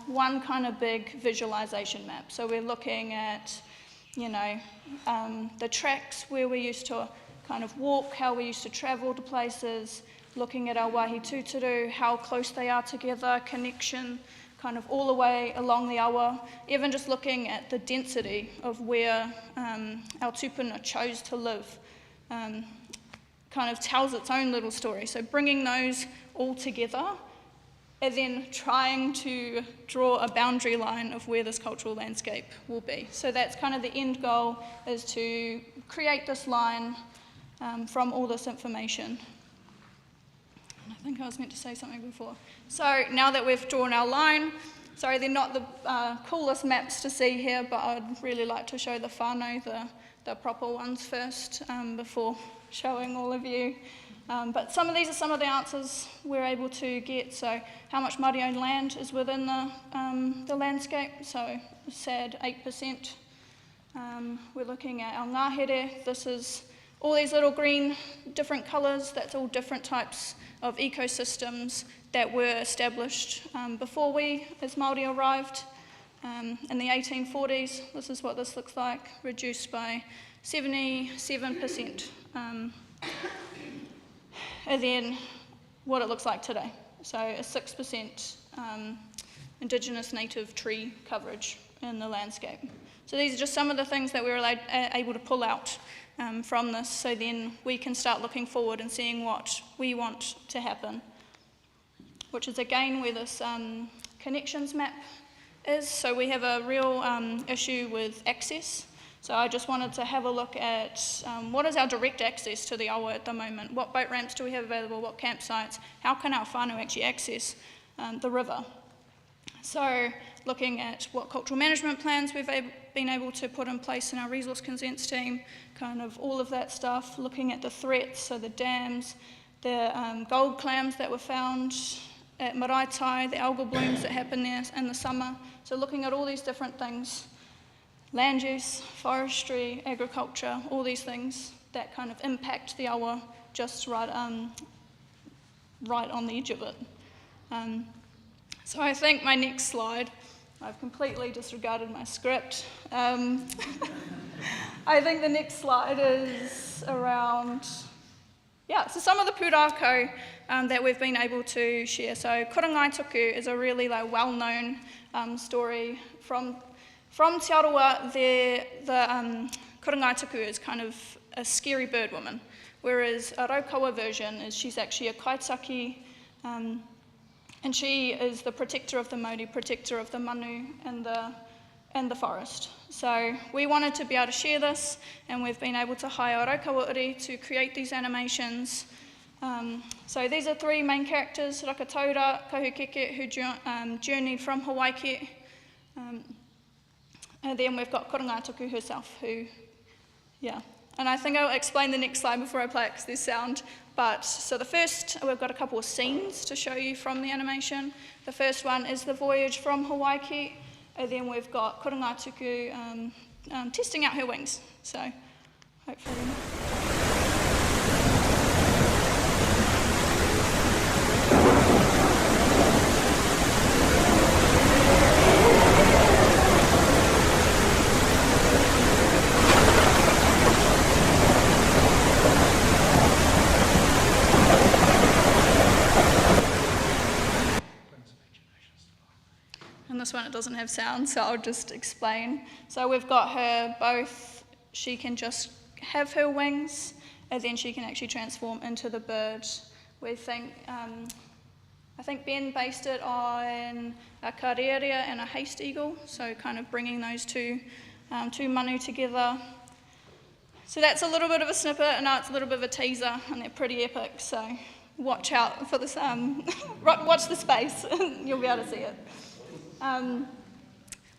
[SPEAKER 19] one kind of big visualization map. So we're looking at, the tracks where we used to kind of walk, how we used to travel to places, looking at our wāhi tūturu, how close they are together, connection, kind of all the way along the awa, even just looking at the density of where our tupuna chose to live, kind of tells its own little story. So bringing those all together and then trying to draw a boundary line of where this cultural landscape will be. So that's kind of the end goal, is to create this line from all this information. I think I was meant to say something before. So now that we've drawn our line, sorry, they're not the coolest maps to see here, but I'd really like to show the whānau, the proper ones first, before showing all of you. But these are some of the answers we're able to get. So how much Māori-owned land is within the landscape? So a sad 8%. We're looking at our ngāhere. This is all these little green, different colours. That's all different types of ecosystems that were established before we, as Māori, arrived in the 1840s. This is what this looks like, reduced by 77%. And then what it looks like today. So a 6% Indigenous native tree coverage in the landscape. So these are just some of the things that we were able to pull out from this, so then we can start looking forward and seeing what we want to happen, which is again where this connections map is. So we have a real issue with access. So I just wanted to have a look at what is our direct access to the awa at the moment? What boat ramps do we have available? What campsites? How can our whānau actually access the river? So
[SPEAKER 21] looking at what cultural management plans we've been able to put in place in our resource consents team, kind of all of that stuff, looking at the threats, so the dams, the gold clams that were found at marae, the algal blooms that happen there in the summer. So looking at all these different things, land use, forestry, agriculture, all these things that kind of impact the awa just right on the edge of it. So I think my next slide, I've completely disregarded my script. I think the next slide is around, so some of the pūrākau that we've been able to share. So Korangaituku is a really well-known story from Te Aroha. The Korangaituku is kind of a scary bird woman, whereas a Raukawa version is she's actually a kaitaki, and she is the protector of the Māori, protector of the manu and the forest. So we wanted to be able to share this, and we've been able to hire Raukawa uri to create these animations. So these are three main characters, Rakataura, Kahukeke, who journeyed from Hawaii, and then we've got Korangaituku herself, who, and I think I'll explain the next slide before I play it because there's sound. But so the first, we've got a couple of scenes to show you from the animation. The first one is the voyage from Hawaii, and then we've got Korangaituku testing out her wings. So hopefully. This one, it doesn't have sound, so I'll just explain. So we've got her both, she can just have her wings, and then she can actually transform into the bird. We think, I think Ben based it on a karearea and a haste eagle, so kind of bringing those two manu together. So that's a little bit of a snippet, and now it's a little bit of a teaser, and they're pretty epic, so watch out for this, watch the space, you'll be able to see it.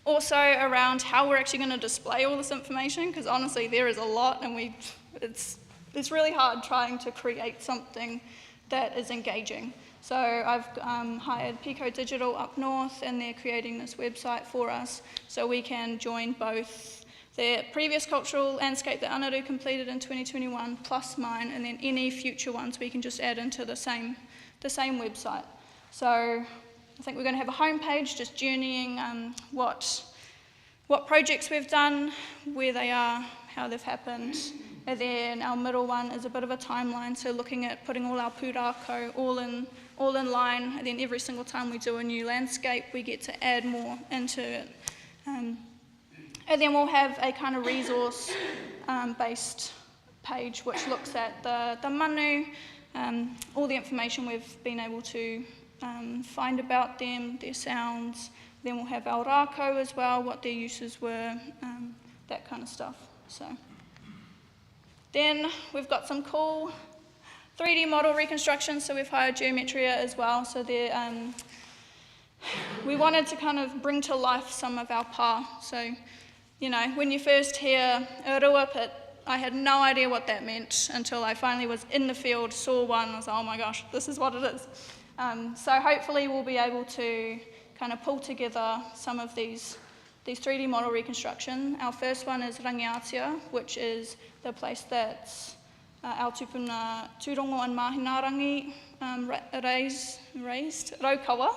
[SPEAKER 21] Also around how we're actually going to display all this information, because honestly there is a lot, and it's really hard trying to create something that is engaging. So I've hired Pico Digital up north, and they're creating this website for us so we can join both the previous cultural landscape that Anaru completed in 2021 plus mine, and then any future ones we can just add into the same website. So I think we're going to have a homepage just journeying what projects we've done, where they are, how they've happened, and then our middle one is a bit of a timeline, so looking at putting all our pūrākau all in line, and then every single time we do a new landscape we get to add more into it. And then we'll have a kind of resource based page which looks at the manu, all the information we've been able to find about them, their sounds. Then we'll have our rākau as well, what their uses were, that kind of stuff. So then we've got some cool 3D model reconstructions, so we've hired Geometria as well. So we wanted to kind of bring to life some of our pā. So, when you first hear a rua pit, I had no idea what that meant until I finally was in the field, saw one, I was like, oh my gosh, this is what it is. So hopefully we'll be able to kind of pull together some of these 3D model reconstruction. Our first one is Rangiatia, which is the place that's our tupuna Tūrongo and Mahinarangi raised, Raukawa.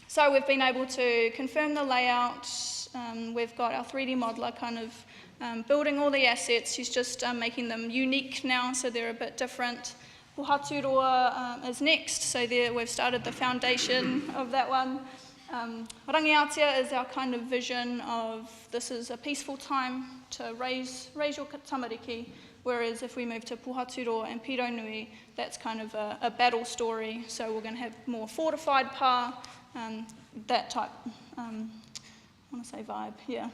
[SPEAKER 21] So we've been able to confirm the layout. We've got our 3D modeler kind of building all the assets. She's just making them unique now, so they're a bit different. Puhaturoa is next, so there we've started the foundation of that one. Rangiatia is our kind of vision of this is a peaceful time to raise your tamariki, whereas if we move to Puhaturoa and Pironui, that's kind of a battle story, so we're going to have more fortified pā, that type, I want to say vibe, yeah.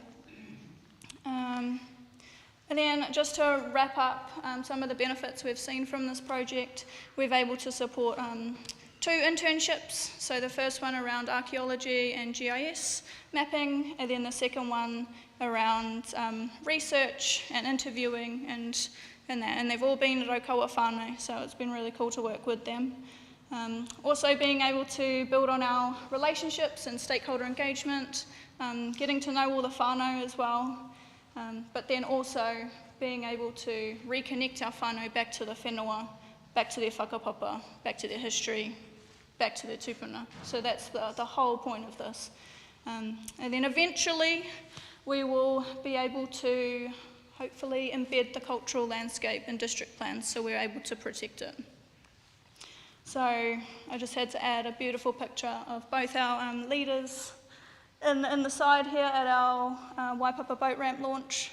[SPEAKER 21] And then just to wrap up some of the benefits we've seen from this project, we've able to support 2 internships. So the first one around archaeology and GIS mapping, and then the second one around research and interviewing and that. And they've all been Raukawa whānau, so it's been really cool to work with them. Also being able to build on our relationships and stakeholder engagement, getting to know all the whānau as well, but then also being able to reconnect our whānau back to the whenua, back to their whakapapa, back to their history, back to their tupuna. So that's the whole point of this. And then eventually we will be able to hopefully embed the cultural landscape in district plans so we're able to protect it. So I just had to add a beautiful picture of both our leaders in the side here at our Waipapa boat ramp launch,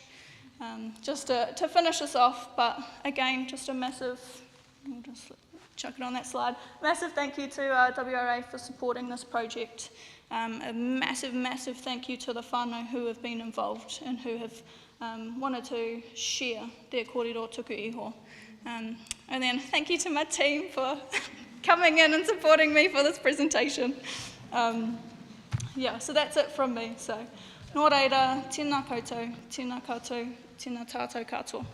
[SPEAKER 21] just to finish us off. But again, just a massive, I'll just chuck it on that slide, massive thank you to WRA for supporting this project. A massive, massive thank you to the whānau who have been involved and who have wanted to share their kōrero tuku iho. And then thank you to my team for coming in and supporting me for this presentation. Yeah, so that's it from me. So, nō reira, tēnā koutou, tēnā koutou, tēnā tātou katoa.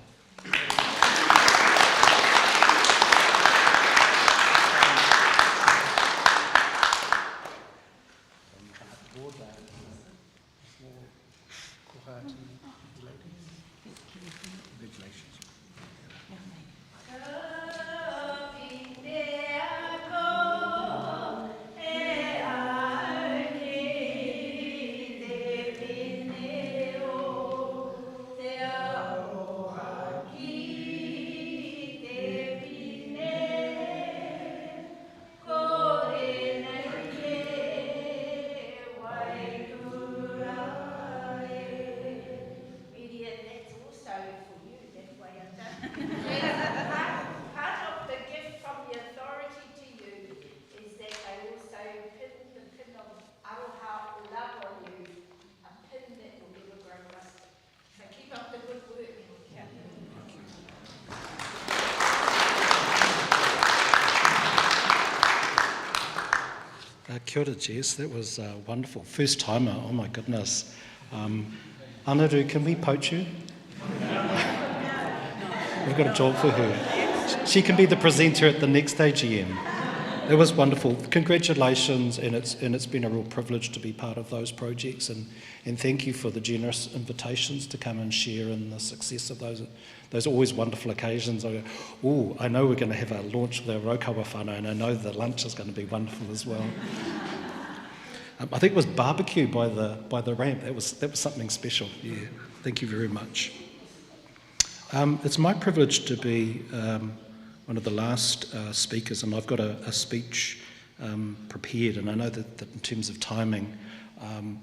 [SPEAKER 1] Kia ora, Jess. That was wonderful. First timer, oh my goodness. Anaru, can we poach you? We've got a job for her. She can be the presenter at the next AGM. It was wonderful. Congratulations, and it's been a real privilege to be part of those projects, and thank you for the generous invitations to come and share in the success of those. Those are always wonderful occasions. I go, oh, I know we're going to have a launch with our Raukawa whānau, and I know the lunch is going to be wonderful as well. I think it was barbecue by the ramp. That was something special. Yeah, thank you very much. It's my privilege to be one of the last speakers, and I've got a speech prepared, and I know that in terms of timing,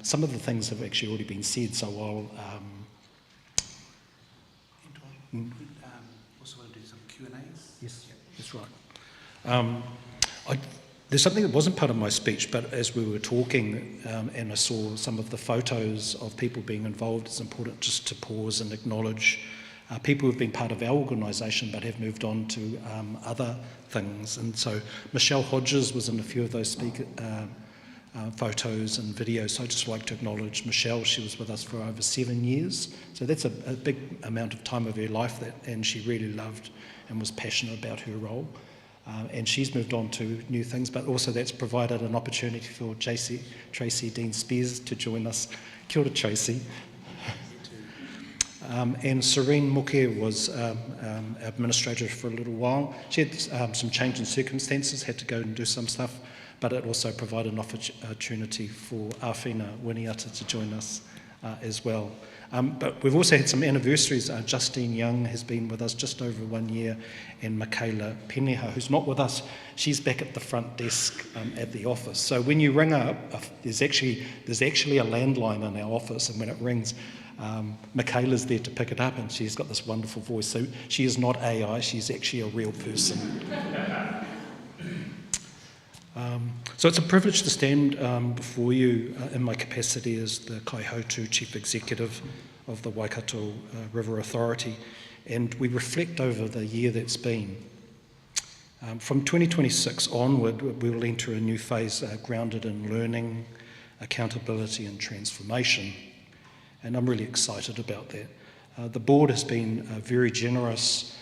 [SPEAKER 1] some of the things have actually already been said, so I'll
[SPEAKER 5] also want to do some Q&As?
[SPEAKER 1] Yes, that's right. There's something that wasn't part of my speech, but as we were talking and I saw some of the photos of people being involved, it's important just to pause and acknowledge people who've been part of our organisation but have moved on to other things. And so Michelle Hodges was in a few of those photos and videos, so I'd just like to acknowledge Michelle. She was with us for over 7 years, so that's a big amount of time of her life, and she really loved and was passionate about her role. And she's moved on to new things, but also that's provided an opportunity for Tracy Dean Spears to join us. Kia ora, Tracy. And Serene Muke was administrator for a little while. She had some change in circumstances, had to go and do some stuff, but it also provided an opportunity for Awhina Winiata to join us as well. But we've also had some anniversaries. Justine Young has been with us just over 1 year, and Michaela Peneha, who's not with us, she's back at the front desk at the office. So when you ring up, there's actually a landline in our office, and when it rings, Michaela's there to pick it up, and she's got this wonderful voice. So she is not AI, she's actually a real person. So it's a privilege to stand before you in my capacity as the Kaihotu Chief Executive of the Waikato River Authority, and we reflect over the year that's been. From 2026 onward, we will enter a new phase grounded in learning, accountability and transformation. And I'm really excited about that. The board has been very generous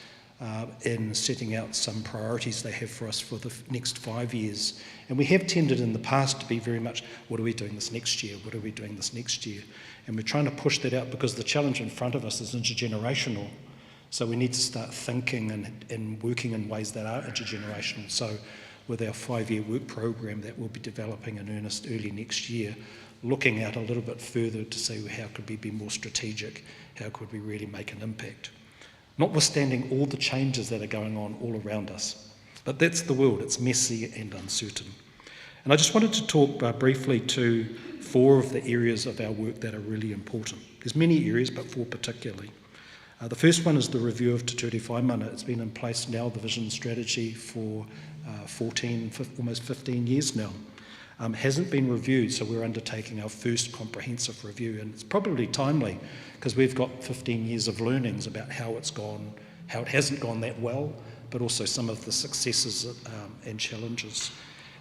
[SPEAKER 1] in setting out some priorities they have for us for the next 5 years. And we have tended in the past to be very much, what are we doing this next year? What are we doing this next year? And we're trying to push that out because the challenge in front of us is intergenerational. So we need to start thinking and working in ways that are intergenerational. So with our 5-year work program that we'll be developing in earnest early next year, looking out a little bit further to see how could we be more strategic, how could we really make an impact. Notwithstanding all the changes that are going on all around us. But that's the world, it's messy and uncertain. And I just wanted to talk briefly to 4 of the areas of our work that are really important. There's many areas, but 4 particularly. The first one is the review of Te Ture Whaimana. It's been in place now, the vision strategy, for almost 15 years now. Hasn't been reviewed, so we're undertaking our first comprehensive review, and it's probably timely because we've got 15 years of learnings about how it's gone, how it hasn't gone that well, but also some of the successes and challenges.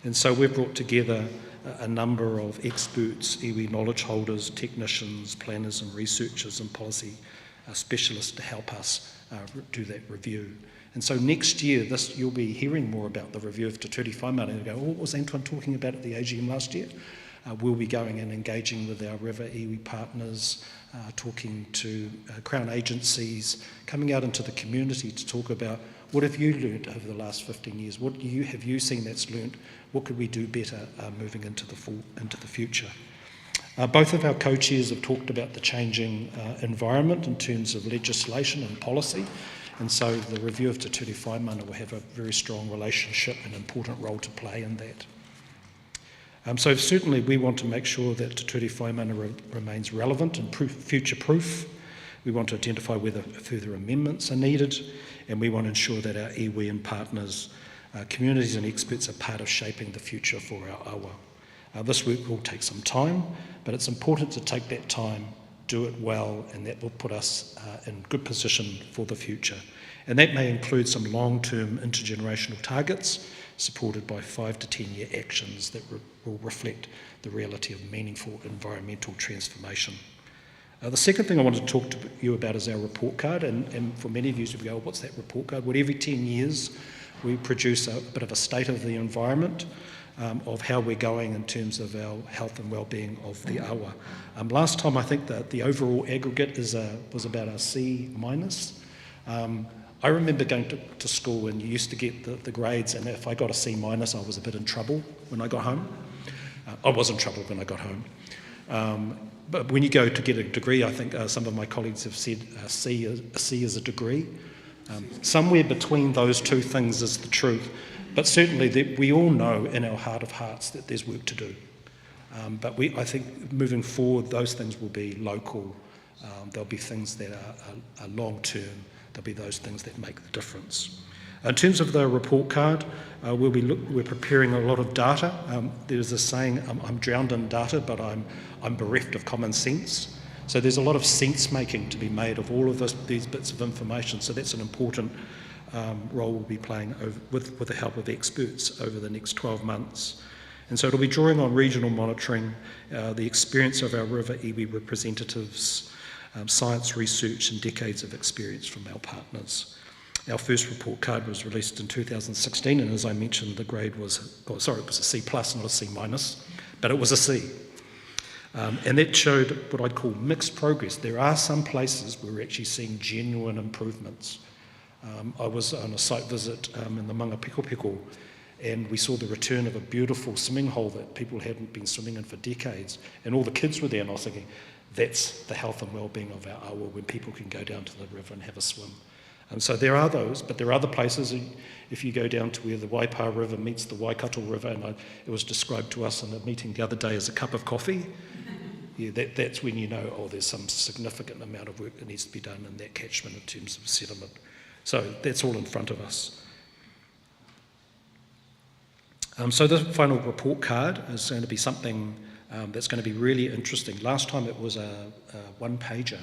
[SPEAKER 1] And so we've brought together a number of experts, iwi knowledge holders, technicians, planners and researchers and policy specialists to help us do that review. And so next year, you'll be hearing more about the review of Te Ture Whaimana and go, what was Antoine talking about at the AGM last year? We'll be going and engaging with our river iwi partners, talking to Crown agencies, coming out into the community to talk about what have you learned over the last 15 years? What have you seen that's learned? What could we do better moving into the future? Both of our co-chairs have talked about the changing environment in terms of legislation and policy, and so the review of Te Ture Whaimana will have a very strong relationship and important role to play in that. So certainly we want to make sure that Te Ture Whaimana remains relevant and future-proof. We want to identify whether further amendments are needed, and we want to ensure that our iwi and partners, communities and experts are part of shaping the future for our awa. This work will take some time, but it's important to take that time, do it well, and that will put us in good position for the future. And that may include some long-term intergenerational targets supported by 5 to 10-year actions that will reflect the reality of meaningful environmental transformation. The second thing I wanted to talk to you about is our report card, and for many of you who go, what's that report card? Well, every 10 years we produce a bit of a state of the environment, of how we're going in terms of our health and well-being of the awa. Last time I think that the overall aggregate was about a C-. I remember going to school and you used to get the grades, and if I got a C-, I was a bit in trouble when I got home. I was in trouble when I got home. But when you go to get a degree, I think some of my colleagues have said a C is a degree. Somewhere between those two things is the truth. But certainly we all know in our heart of hearts that there's work to do. But I think moving forward, those things will be local. There'll be things that are long-term. There'll be those things that make the difference. In terms of the report card, we're preparing a lot of data. There's a saying, I'm drowned in data, but I'm bereft of common sense. So there's a lot of sense making to be made of all of these bits of information. So that's an important role we'll be playing with the help of experts over the next 12 months. And so it'll be drawing on regional monitoring, the experience of our river iwi representatives, science research and decades of experience from our partners. Our first report card was released in 2016, and as I mentioned, the grade was, it was a C+, not a C-, but it was a C. And that showed what I'd call mixed progress. There are some places where we're actually seeing genuine improvements. I was on a site visit in the Manga Piko, and we saw the return of a beautiful swimming hole that people hadn't been swimming in for decades, and all the kids were there, and I was thinking, that's the health and well-being of our awa, when people can go down to the river and have a swim. And so there are those, but there are other places. If you go down to where the Waipa River meets the Waikato River, and it was described to us in a meeting the other day as a cup of coffee, yeah, that's when you know, oh, there's some significant amount of work that needs to be done in that catchment in terms of settlement. So that's all in front of us. So the final report card is going to be something that's going to be really interesting. Last time it was a one-pager.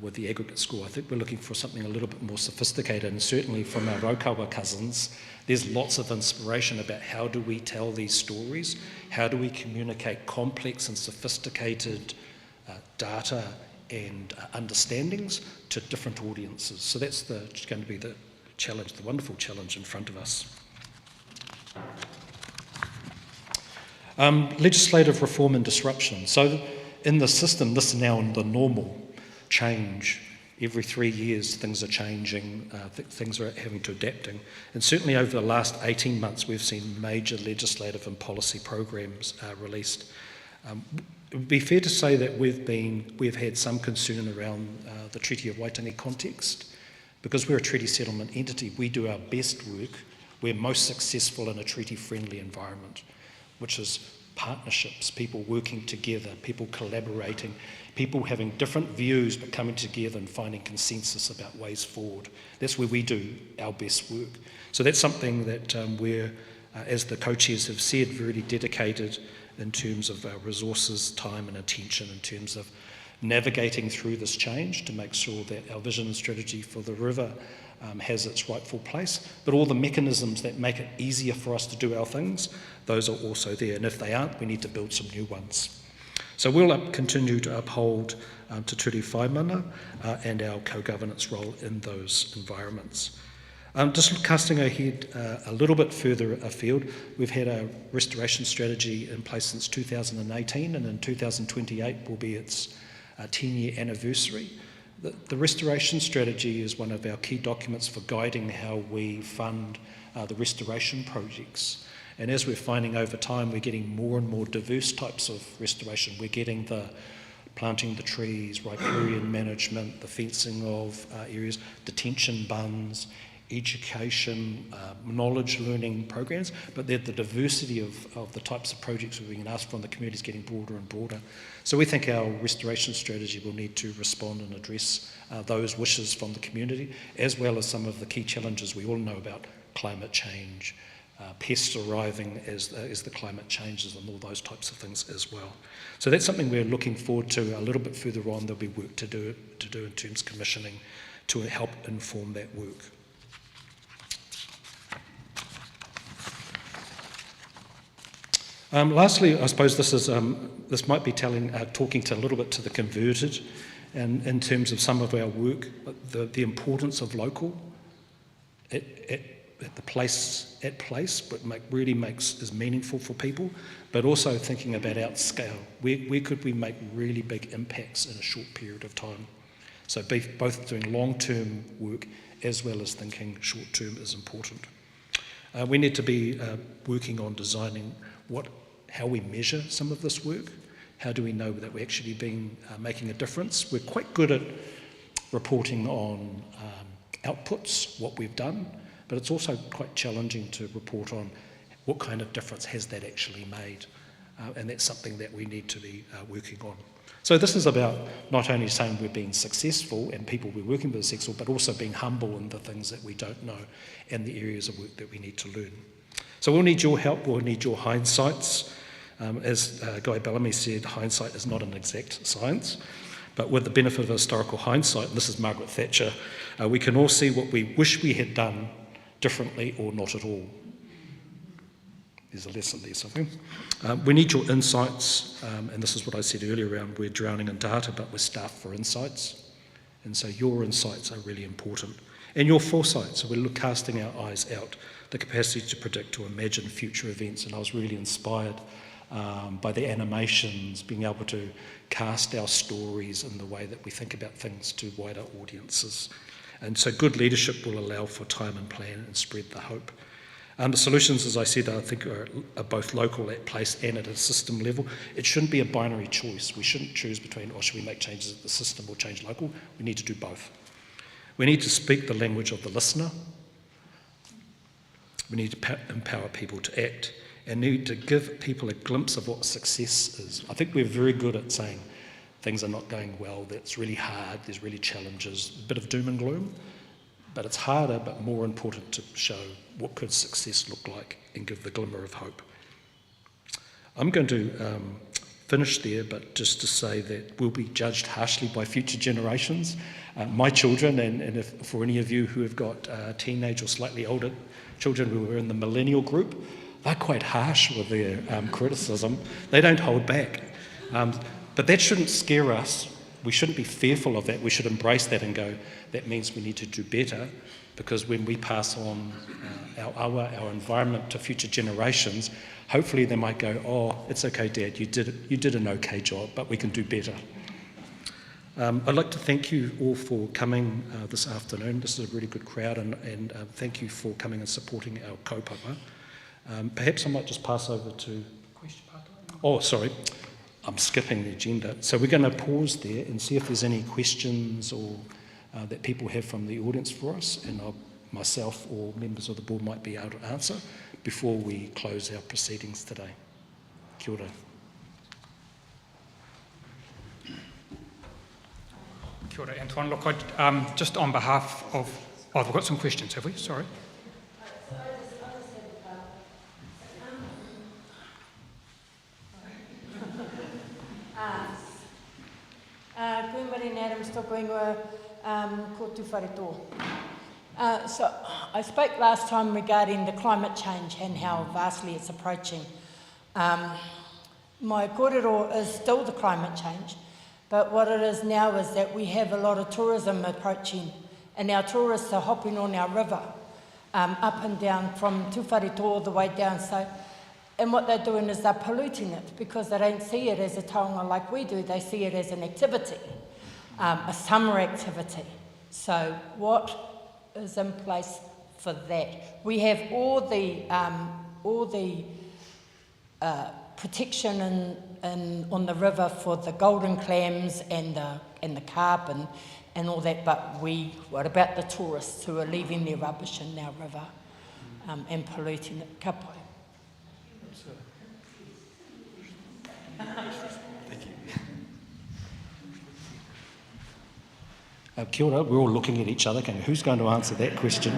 [SPEAKER 1] with the aggregate score. I think we're looking for something a little bit more sophisticated, and certainly from our Raukawa cousins, there's lots of inspiration about how do we tell these stories, how do we communicate complex and sophisticated data and understandings to different audiences. So that's going to be the challenge, the wonderful challenge in front of us. Legislative reform and disruption. So in the system, this is now the normal change. Every 3 years things are changing, things are having to adapting. And certainly over the last 18 months we've seen major legislative and policy programs released. It would be fair to say that we've had some concern around the Treaty of Waitangi context. Because we're a treaty settlement entity, we do our best work, we're most successful in a treaty-friendly environment, which is partnerships, people working together, people collaborating, people having different views but coming together and finding consensus about ways forward. That's where we do our best work. So that's something that we're, as the co-chairs have said, really dedicated in terms of our resources, time and attention, in terms of navigating through this change to make sure that our vision and strategy for the river has its rightful place, but all the mechanisms that make it easier for us to do our things, those are also there, and if they aren't, we need to build some new ones. So we'll continue to uphold Te Ture Whaimana and our co-governance role in those environments. Just casting ahead a little bit further afield, we've had a restoration strategy in place since 2018, and in 2028 will be its 10-year anniversary. The restoration strategy is one of our key documents for guiding how we fund the restoration projects. And as we're finding over time, we're getting more and more diverse types of restoration. We're getting the planting the trees, riparian management, the fencing of areas, detention bunds, education, knowledge learning programs, but the diversity of the types of projects we're being asked from the community is getting broader and broader. So we think our restoration strategy will need to respond and address those wishes from the community, as well as some of the key challenges we all know about: climate change, pests arriving as the climate changes, and all those types of things as well. So that's something we're looking forward to a little bit further on. There'll be work to do in terms of commissioning to help inform that work. Lastly, I suppose this might be talking to a little bit to the converted, and in terms of some of our work, the importance of local at the place, but really is meaningful for people, but also thinking about our scale. Where could we make really big impacts in a short period of time? So both doing long-term work as well as thinking short-term is important. We need to be working on designing how we measure some of this work. How do we know that we're actually making a difference? We're quite good at reporting on outputs, what we've done, but it's also quite challenging to report on what kind of difference has that actually made. And that's something that we need to be working on. So this is about not only saying we're being successful and people we're working with are successful, but also being humble in the things that we don't know and the areas of work that we need to learn. So we'll need your help, we'll need your hindsights. As Guy Bellamy said, hindsight is not an exact science, but with the benefit of historical hindsight, and this is Margaret Thatcher, we can all see what we wish we had done differently or not at all. There's a lesson there, something. We need your insights, and this is what I said earlier around we're drowning in data, but we're staffed for insights. And so your insights are really important. And your foresight, so we're casting our eyes out, the capacity to predict or imagine future events. And I was really inspired by the animations, being able to cast our stories in the way that we think about things to wider audiences. And so good leadership will allow for time and plan and spread the hope. The solutions, as I said, I think are both local at place and at a system level. It shouldn't be a binary choice. We shouldn't choose between, should we make changes at the system or change local? We need to do both. We need to speak the language of the listener. We need to empower people to act, and need to give people a glimpse of what success is. I think we're very good at saying things are not going well, that's really hard, there's really challenges, a bit of doom and gloom, but it's harder but more important to show what could success look like and give the glimmer of hope. I'm going to finish there, but just to say that we'll be judged harshly by future generations. My children, and if, for any of you who have got teenage or slightly older children who are in the millennial group, they're quite harsh with their criticism. They don't hold back. But that shouldn't scare us. We shouldn't be fearful of that. We should embrace that and go, that means we need to do better, because when we pass on our environment to future generations, hopefully they might go, oh, it's okay, Dad, you did an okay job, but we can do better. I'd like to thank you all for coming this afternoon. This is a really good crowd, and thank you for coming and supporting our kaupapa. Perhaps I might just pass over to... Oh, sorry, I'm skipping the agenda. So we're going to pause there and see if there's any questions or that people have from the audience for us, and myself or members of the board might be able to answer before we close our proceedings today. Kia ora.
[SPEAKER 6] Kia ora, Antoine. Look, just on behalf of... Oh, we've got some questions, have we? Sorry.
[SPEAKER 2] So I spoke last time regarding the climate change and how vastly it's approaching. My kōrero is still the climate change, but what it is now is that we have a lot of tourism approaching, and our tourists are hopping on our river, up and down from Tuwharetoa all the way down. So, and what they're doing is they're polluting it because they don't see it as a taonga like we do. They see it as an activity, a summer activity. So what is in place for that? We have all the protection on the river for the golden clams and the carp and all that, but what about the tourists who are leaving their rubbish in our river and polluting it? Ka pai.
[SPEAKER 1] Kia ora, we're all looking at each other going, who's going to answer that question?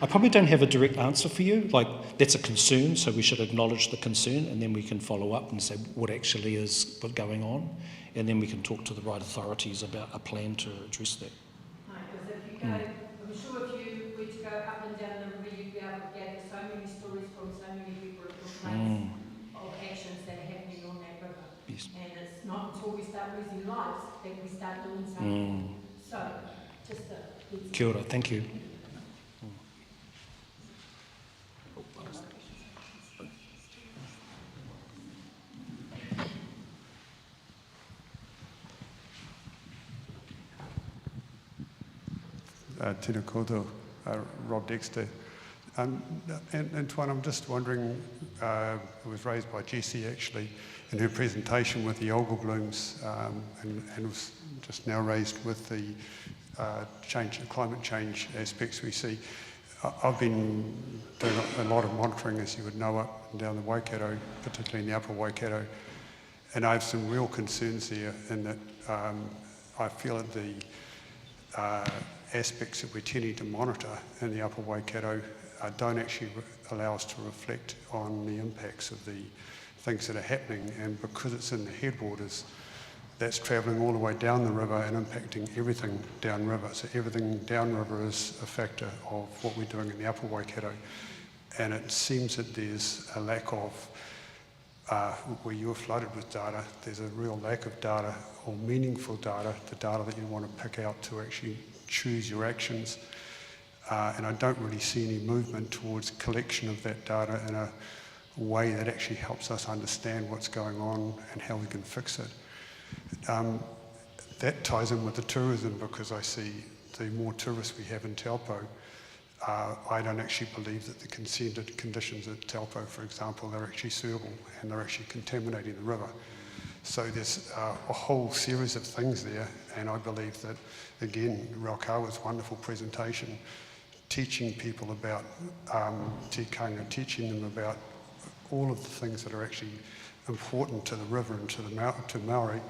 [SPEAKER 1] I probably don't have a direct answer for you. Like, that's a concern, so we should acknowledge the concern, and then we can follow up and say what actually is going on, and then we can talk to the right authorities about a plan to address that.
[SPEAKER 2] Because if you go, I'm sure if you were to go up and down the river, you'd be able to gather so many stories from so many people at different of actions that are happening on that river.
[SPEAKER 1] Yes.
[SPEAKER 2] And it's not until we start losing lives that we start doing something. So, just a...
[SPEAKER 1] Kia ora, thank you.
[SPEAKER 22] Tēnā koutou, Rob Dexter. And Antoine, I'm just wondering, it was raised by Jessie actually in her presentation with the algal blooms, and was just now raised with the climate change aspects we see. I've been doing a lot of monitoring, as you would know, up and down the Waikato, particularly in the upper Waikato, and I have some real concerns there in that I feel that the aspects that we're tending to monitor in the upper Waikato don't actually allow us to reflect on the impacts of the things that are happening, and because it's in the headwaters, that's travelling all the way down the river and impacting everything downriver. So everything downriver is a factor of what we're doing in the upper Waikato, and it seems that there's a lack of, where you're flooded with data, there's a real lack of data or meaningful data, the data that you want to pick out to actually choose your actions, and I don't really see any movement towards collection of that data in a way that actually helps us understand what's going on and how we can fix it. That ties in with the tourism, because I see the more tourists we have in Taupo, I don't actually believe that the consented conditions at Taupo, for example, are actually suitable and they're actually contaminating the river. So there's a whole series of things there, and I believe that, again, Raukawa's wonderful presentation, teaching people about tikanga, teaching them about all of the things that are actually important to the river and to Maori,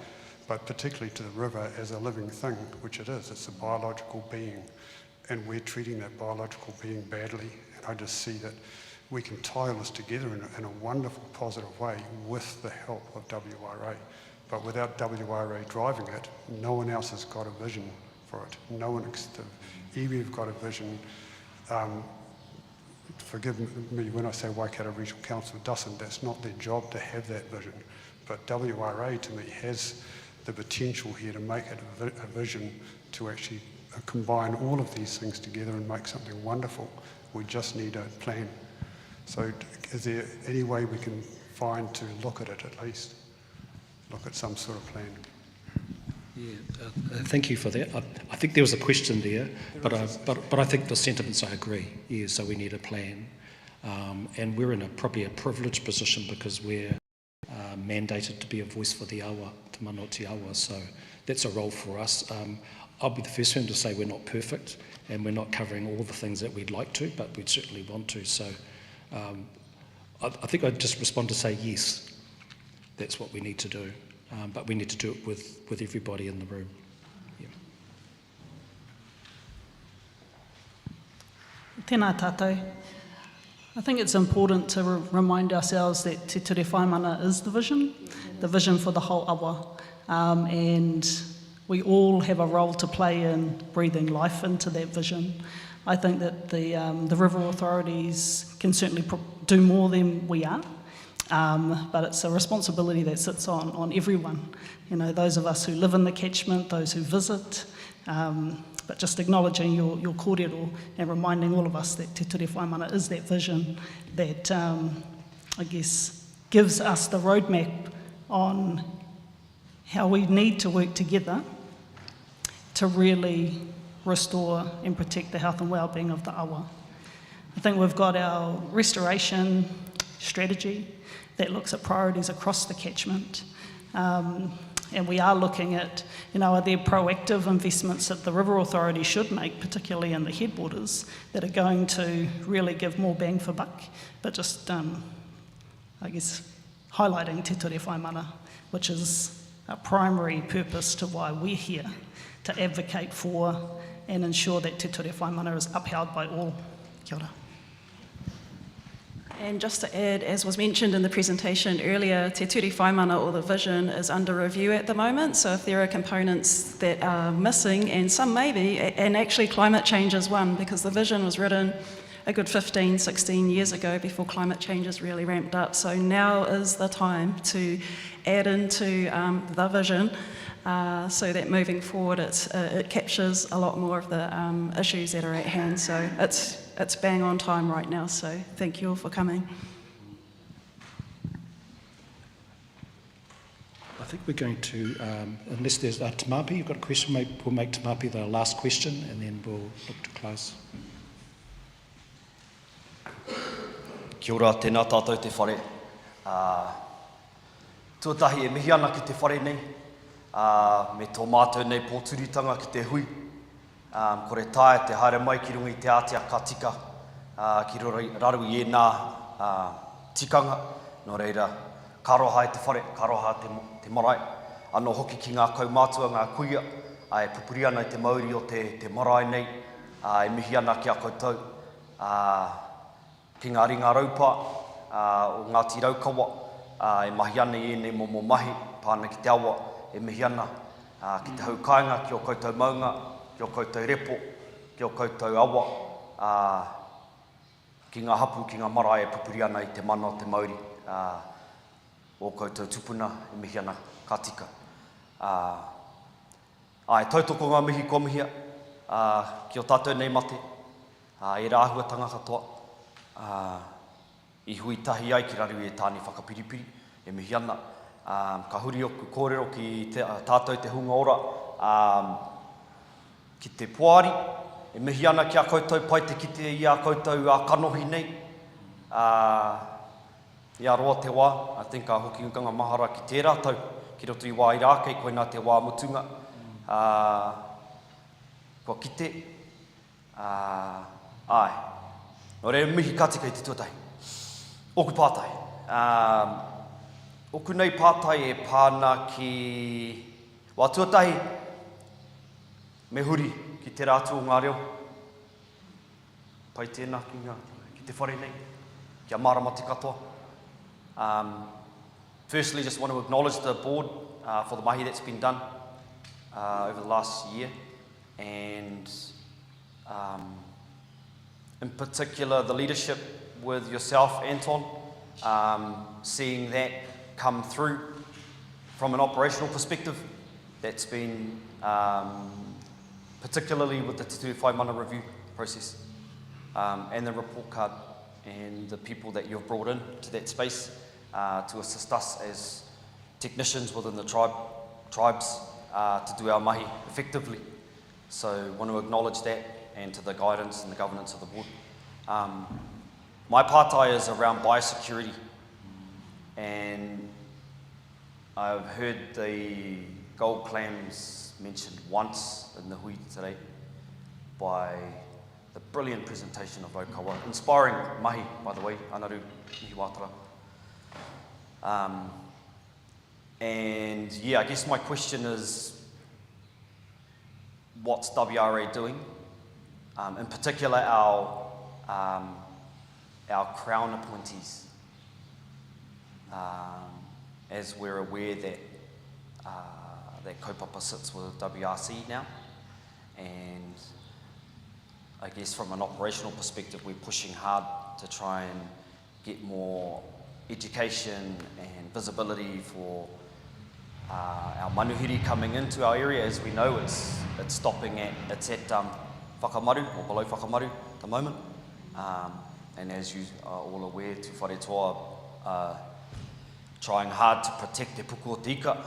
[SPEAKER 22] but particularly to the river as a living thing, which it is. It's a biological being, and we're treating that biological being badly. And I just see that we can tie this together in a wonderful, positive way with the help of WRA. But without WRA driving it, no one else has got a vision for it. No one, iwi have got a vision. Forgive me when I say Waikato Regional Council doesn't, that's not their job to have that vision. But WRA to me has the potential here to make it a vision to actually combine all of these things together and make something wonderful. We just need a plan. So is there any way we can find to look at it at least? Look at some sort of plan.
[SPEAKER 1] Yeah, thank you for that. I think there was a question there, but I think the sentiments I agree. Yeah, so we need a plan, and we're in probably a privileged position because we're mandated to be a voice for the awa, te mana o te awa. So that's a role for us. I'll be the first one to say we're not perfect and we're not covering all the things that we'd like to, but we'd certainly want to. So I think I'd just respond to say yes, that's what we need to do. But we need to do it with everybody in the room. Yeah.
[SPEAKER 8] Tēnā tātou. I think it's important to remind ourselves that Te Ture Whaimana is the vision for the whole awa. And we all have a role to play in breathing life into that vision. I think that the river authorities can certainly do more than we are. But it's a responsibility that sits on everyone. You know, those of us who live in the catchment, those who visit, but just acknowledging your kōrero and reminding all of us that Te Ture Whaimana is that vision that, I guess, gives us the roadmap on how we need to work together to really restore and protect the health and well-being of the awa. I think we've got our restoration strategy that looks at priorities across the catchment. And we are looking at, are there proactive investments that the River Authority should make, particularly in the headwaters, that are going to really give more bang for buck, but just, I guess, highlighting Te Ture Whaimana, which is a primary purpose to why we're here, to advocate for and ensure that Te Ture Whaimana is upheld by all. Kia ora.
[SPEAKER 7] And just to add, as was mentioned in the presentation earlier, Te Ture Whaimana, or the vision, is under review at the moment. So if there are components that are missing, and some may be, and actually climate change is one, because the vision was written a good 15, 16 years ago before climate change has really ramped up. So now is the time to add into the vision so that moving forward it captures a lot more of the issues that are at hand. So it's bang on time right now, so thank you all for coming.
[SPEAKER 1] I think we're going to, unless there's Tamapi, you've got a question, we'll make Tamapi the last question and then we'll look to close.
[SPEAKER 3] Kia ora, tēnā tātou te whare. Tuatahi e mihi ana ki te whare nei, me tō mātou nei pōturitanga ki te hui. Kore tae te haere mai ki rungi te ātea ka tika ki raru i ēnā tikanga. Nō reira, karoha e te whare, karoha te marae. Anō hoki ki ngā kaumātua, ngā kuia, e pupuri ana i te mauri o te marae nei, e mihi ana ki a koutou. Ki ngā ringa raupa, o Ngāti Raukawa, e mahi ana i ēnei momo mahi, pāna ki te awa, e mihi ana ki te haukainga, ki o koutou maunga, ki o koutou repo, ki o koutou awa, ki ngā hapu, ki ngā marae e pupuri ana i te mana o te mauri, o koutou tupuna, e mihi ana ka tika. E tautoko ngā mihi komihia, ki o tātou nei mate, e rāhuatanga katoa, I hui tahi ai ki raru e tāni whakapiripiri, e mihi ana. Ka huri oku kōrero ki tātou te hunga ora, ki te puari, e mihi ana ki a koutou pai te kite i a koutou a kanohi nei. I a roa te wā, I think a hoki ukanga mahara ki te rātou, ki roto I wā I rākei, koe nā te wā mutunga. Kua kite, ai. Nō re mihi katika I te tuatahi. Oku pātai. Oku nei pātai e pāna ki wā tuatahi me huri ki te rātua ngā reo. Pai tēnā ki te whare nei. kia maramati katoa. Firstly, just want to acknowledge the board for the mahi that's been done over the last year, and in particular the leadership with yourself, Anton, seeing that come through from an operational perspective. That's been particularly with the Te Whai Mana review process and the report card, and the people that you've brought in to that space to assist us as technicians within the tribes to do our mahi effectively. So want to acknowledge that, and to the guidance and the governance of the board. My pātai is around biosecurity, and I've heard the gold clams mentioned once in the hui today by the brilliant presentation of Raukawa. Inspiring mahi, by the way, anaru mihi wātara. And yeah, I guess my question is, what's WRA doing? In particular, our Crown appointees. As we're aware that that kaupapa sits with WRC now, and I guess from an operational perspective, we're pushing hard to try and get more education and visibility for our manuhiri coming into our area. As we know, it's stopping at, it's at whakamaru, or below whakamaru at the moment. And as you are all aware, Te Whare Toa trying hard to protect te puku o te ika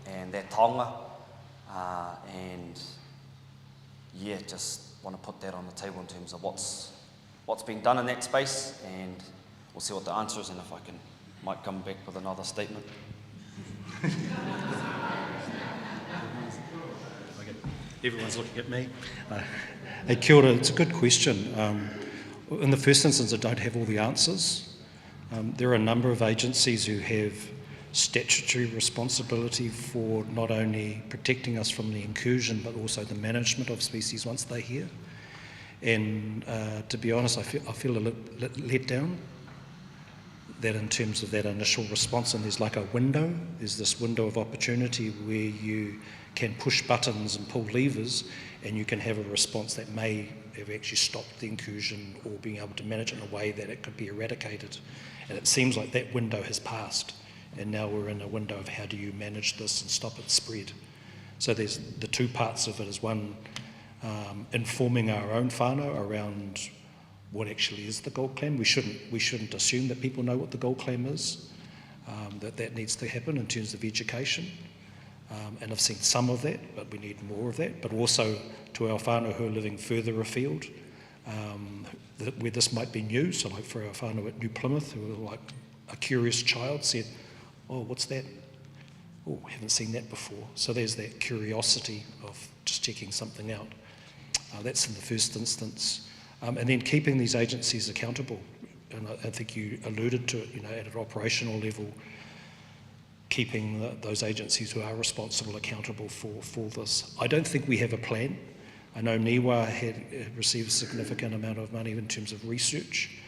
[SPEAKER 3] and that taonga. And yeah, just want to put that on the table in terms of what's being done in that space, and we'll see what the answer is, and if I might come back with another statement.
[SPEAKER 1] Everyone's looking at me. Hey, kia ora, it's a good question. In the first instance, I don't have all the answers. There are a number of agencies who have statutory responsibility for not only protecting us from the incursion, but also the management of species once they're here. And to be honest, I feel a little let down that in terms of that initial response, and there's like a window, there's this window of opportunity where you can push buttons and pull levers, and you can have a response that may have actually stopped the incursion or being able to manage it in a way that it could be eradicated. And it seems like that window has passed, and now we're in a window of how do you manage this and stop it spread. So there's the two parts of it is one, informing our own whānau around what actually is the gold clam. We shouldn't assume that people know what the gold clam is, that needs to happen in terms of education. And I've seen some of that, but we need more of that. But also to our whānau who are living further afield, where this might be new. So like for our whānau at New Plymouth, who are like a curious child said, oh, what's that? Oh, haven't seen that before. So there's that curiosity of just checking something out. That's in the first instance. And then keeping these agencies accountable. And I think you alluded to it, at an operational level, keeping those agencies who are responsible accountable for this. I don't think we have a plan. I know Niwa had received a significant amount of money in terms of research.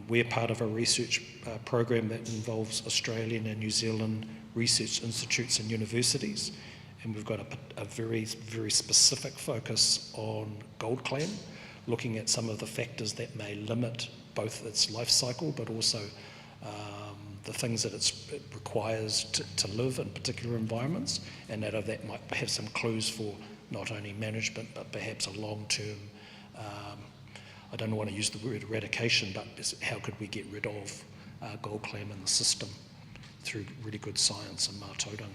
[SPEAKER 1] We're part of a research program that involves Australian and New Zealand research institutes and universities, and we've got a very, very specific focus on gold clam, looking at some of the factors that may limit both its life cycle, but also the things that it requires to live in particular environments, and that might have some clues for not only management, but perhaps a long-term, I don't want to use the word eradication, but how could we get rid of gold clam in the system through really good science and mātauranga.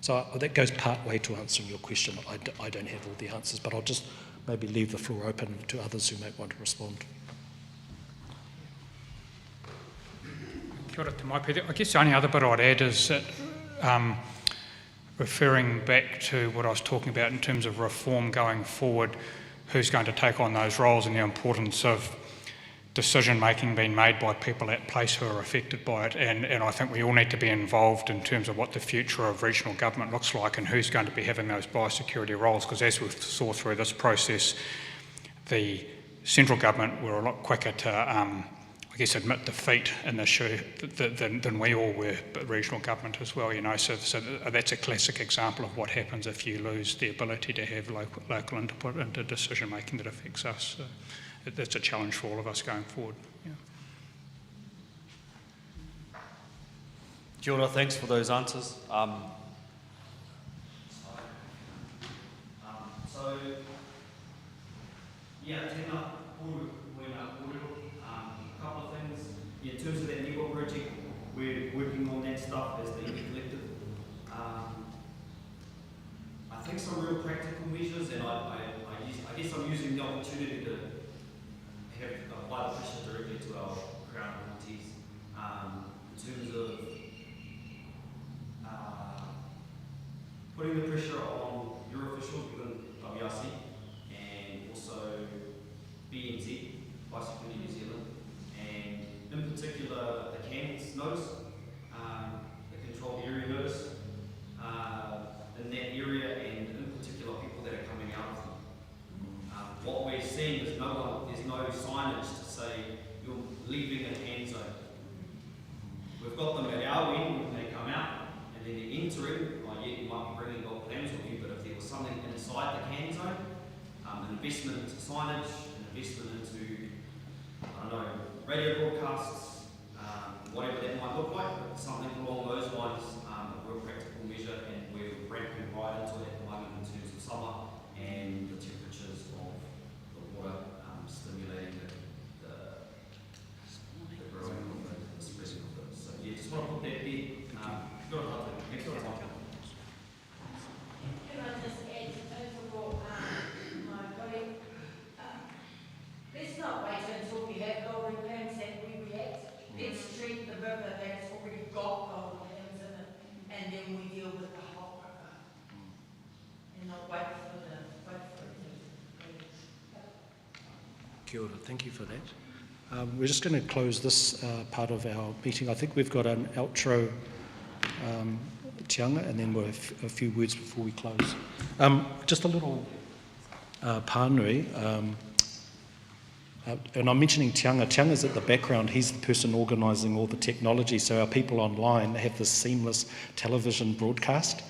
[SPEAKER 1] So that goes part way to answering your question. I don't have all the answers, but I'll just maybe leave the floor open to others who might want to respond.
[SPEAKER 6] Kia ora te mai, Peter. I guess the only other bit I'd add is that referring back to what I was talking about in terms of reform going forward, who's going to take on those roles and the importance of decision making being made by people at place who are affected by it. And I think we all need to be involved in terms of what the future of regional government looks like and who's going to be having those biosecurity roles, because as we saw through this process, the central government were a lot quicker to I guess, admit defeat in this issue than we all were, but regional government as well, you know. So that's a classic example of what happens if you lose the ability to have local input into decision making that affects us. So that's a challenge for all of us going forward. Yeah.
[SPEAKER 3] Kia ora, thanks for those answers. So, yeah, tēnā pūru koina kōrero. A couple of things. In terms of that network project, we're working on that stuff as the Iwi Collective. I think some real practical measures, and I guess I'm using the opportunity to apply the pressure directly to our Crown appointees in terms of putting the pressure on your officials within WRC and also BNZ, Bicycle New Zealand, and in particular the CANS notice, the controlled area notice, in that area, and in particular people that are coming out of them. What we're seeing is there's no signage to say you're leaving a CAN zone. We've got them at our end when they come out, and then they're entering. You might be bringing gold plans with you, but if there was something inside the CAN zone, an investment into signage, an investment into, I don't know, radio broadcasts, whatever that might look like, but something along those lines, a real practical measure, and we're ramping right into it at the moment in terms of summer and the temperatures of the water stimulating the growing of the spreading of it. So yeah, just want to put that there. Go ahead, thanks for the time.
[SPEAKER 2] Can I just add overall, my colleague, let's not wait until we have golden plans that we react. Let's treat the river that's already got golden plans in it, and then we deal with the whole river. And not wait for it to.
[SPEAKER 1] Kia ora, thank you for that. We're just going to close this part of our meeting. I think we've got an outro tianga, and then we'll have a few words before we close. Just a little pānui, and I'm mentioning Tianga. Tianga's at the background. He's the person organising all the technology, so our people online have this seamless television broadcast,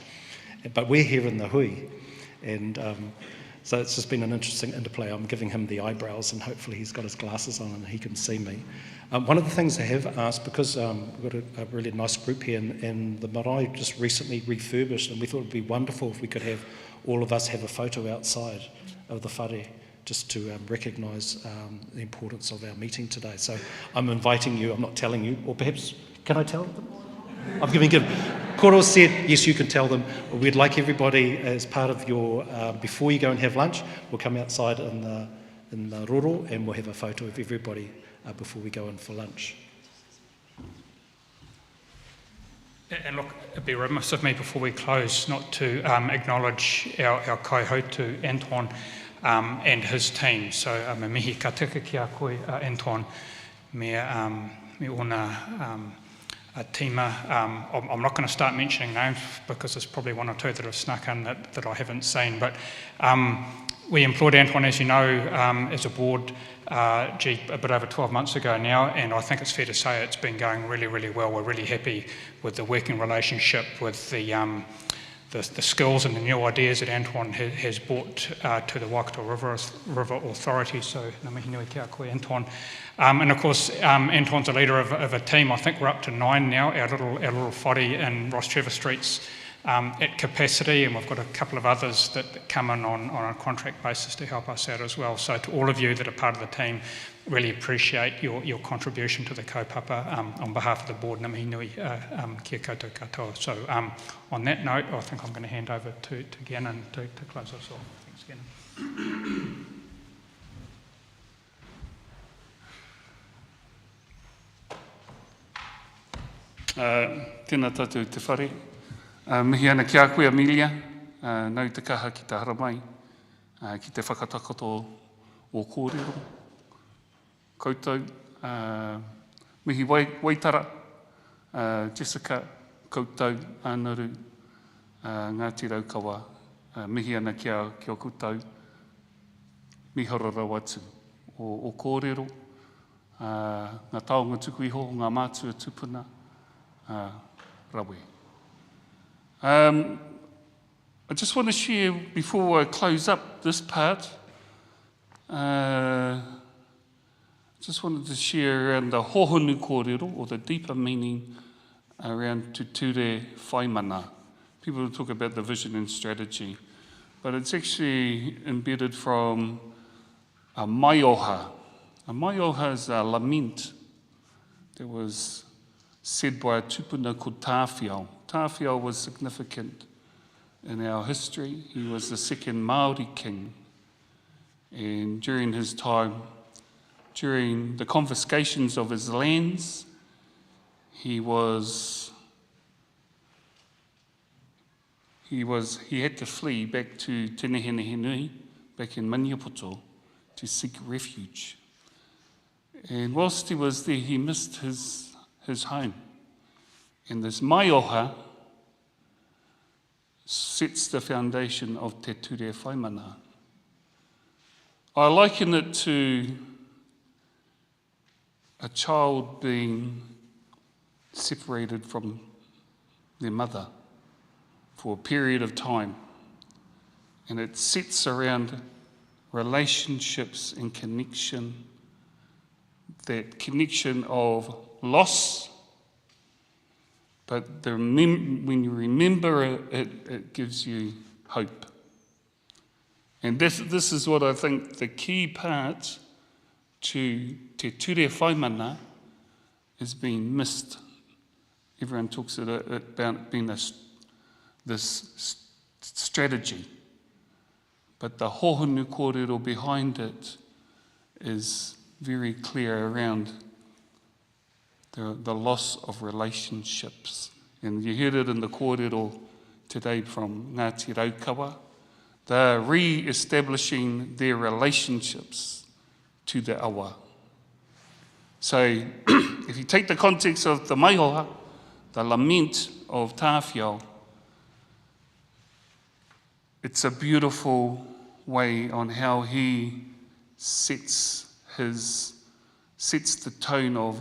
[SPEAKER 1] but we're here in the hui, and so it's just been an interesting interplay. I'm giving him the eyebrows, and hopefully he's got his glasses on and he can see me. One of the things I have asked, because we've got a really nice group here, and the marae just recently refurbished, and we thought it would be wonderful if we could have all of us have a photo outside of the whare, just to recognise the importance of our meeting today. So I'm inviting you, I'm not telling you, or perhaps, can I tell them? I'm giving it. Koro said, yes, you can tell them. We'd like everybody, as part of your, before you go and have lunch, we'll come outside in the roro, and we'll have a photo of everybody before we go in for lunch.
[SPEAKER 6] And look, it'd be remiss of me before we close not to acknowledge our kaihotu, Antoine, and his team. So me mihi ka tika ki a koe, Antoine, me ona tīma. I'm not going to start mentioning names because there's probably one or two that have snuck in that I haven't seen, but we employed Antoine, as you know, as a board a bit over 12 months ago now, and I think it's fair to say it's been going really, really well. We're really happy with the working relationship, with the skills and the new ideas that Antoine has brought to the Waikato River Authority. So, ngā mihi nui kia koe, Antoine. And of course, Antoine's a leader of a team. I think we're up to 9 now, our little whare in Ross Trevor Streets at capacity, and we've got a couple of others that come in on a contract basis to help us out as well. So to all of you that are part of the team, really appreciate your contribution to the kaupapa on behalf of the board. Ngā mihi nui kia koutou katoa. So on that note, I think I'm going to hand over to Gannon to close us off. Thanks, Gannon.
[SPEAKER 4] Tēnā tātou te whare. Mihi ana ki a koe Amelia, nau te kaha ki te haramai, ki te whakatakoto o kōrero. Koutou, mihi Waitara, Jessica, koutou, ānaru, Ngāti Raukawa, mihi ana ki a koutou, mihara rau atu o kōrero. ngā taonga tuku iho, ngā mātua tupuna, rawe. I just want to share, before I close up this part, just wanted to share around the hohonu kōrero, or the deeper meaning around Te Ture Whaimana. People talk about the vision and strategy, but it's actually embedded from a maioha. A maioha is a lament that was said by a tupuna called Tāwhiao. Tāwhiao was significant in our history. He was the second Māori king, and during his time, during the confiscations of his lands, he had to flee back to Tenehenehenui, back in Maniapoto, to seek refuge. And whilst he was there, he missed his home. And this maioha sets the foundation of Te Ture Whaimana. I liken it to a child being separated from their mother for a period of time. And it sits around relationships and connection, that connection of loss, but when you remember it, it gives you hope. And this is what I think the key part to Te Ture Whaimana is being missed. Everyone talks about being this strategy, but the hohonu kōrero behind it is very clear around the loss of relationships. And you heard it in the kōrero today from Ngāti Raukawa. They're re-establishing their relationships to the awa. So if you take the context of the maioha, the lament of Tāwhiao, it's a beautiful way on how he sets the tone of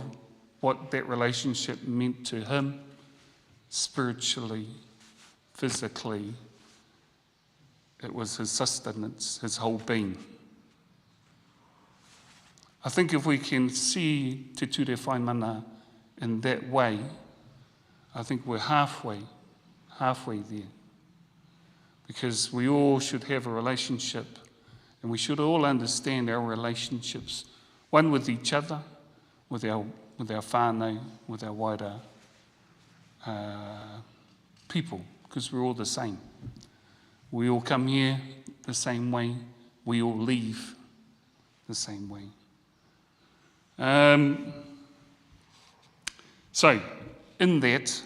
[SPEAKER 4] what that relationship meant to him, spiritually, physically. It was his sustenance, his whole being. I think if we can see Te Ture Whaimana in that way, I think we're halfway there. Because we all should have a relationship, and we should all understand our relationships, one with each other, with our whānau, with our wider people, because we're all the same. We all come here the same way, we all leave the same way. So, in that,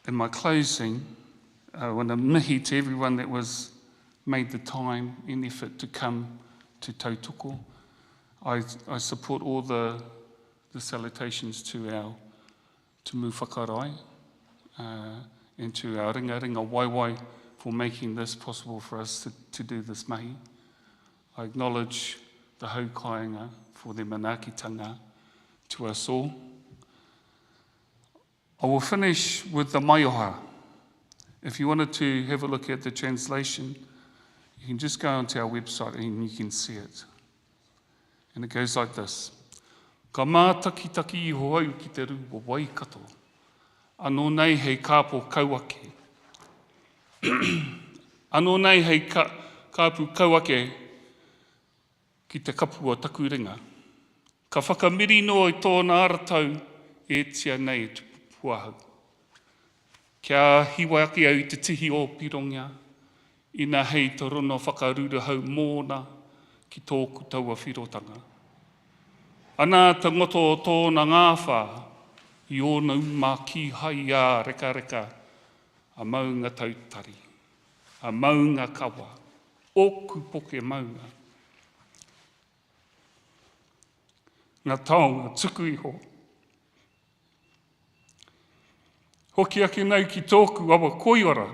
[SPEAKER 4] in my closing, I want to mihi to everyone that was made the time and effort to come to tautoko. I support all the salutations to our tumu whakarai and to our ringa waiwai for making this possible for us to do this mahi. I acknowledge the haukainga for their manaakitanga to us all. I will finish with the maioha. If you wanted to have a look at the translation, you can just go onto our website and you can see it. And it goes like this. Ka mātakitaki iho au ki te rū o Waikato. Anō nei hei kāpō kauake. Anō nei hei kāpū kauake ki te kapu o taku ringa. Ka whakamiri noa i tōna aratau e tia nei te puahau. Kia hiwaki au te tihi o Pirongia, ina hei te rono whakarura hau mōna ki tōku taua whirotanga. Ana te ngoto o tōna ngāwha, i ōna uma ki hai a reka reka, a maunga tautari, a maunga kawa, oku poke maunga. Ngā taonga tuku iho. Hoki ake nau ki tōku awa koiora.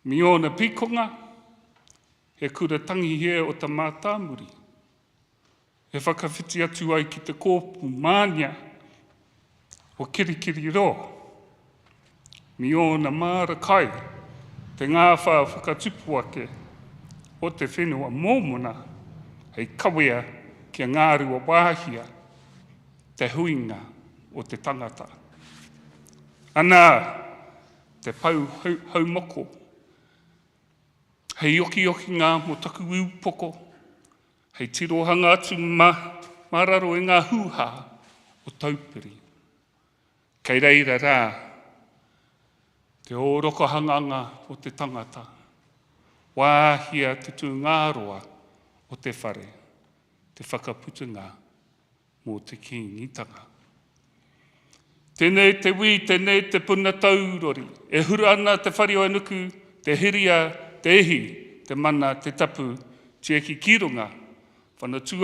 [SPEAKER 4] Mi ōna pikonga, he kura tangi hea o ta mātāmuri. e whakawhiti atu ai ki te kōpu mānia o kirikiri ro. Mi ona māra kai, te ngāwha whakatupu ake o te whenua mōmona, hei kawea kia ngārua wāhia, te huinga o te tangata. Anā, te pau haumoko, hei oki ngā mo taku upoko, hei tirohanga atu mararo e ngā hūha o taupiri. Kei reira rā, te ōroko hanganga o te tangata, wāhia te tūngaroa o te whare, te whakaputunga mō te kingitanga. Tēnei te wī, tēnei te puna taurori, e hura ana te whare o enuku, te hiria, te ehi, te mana, te tapu, tieki kirunga, whanatua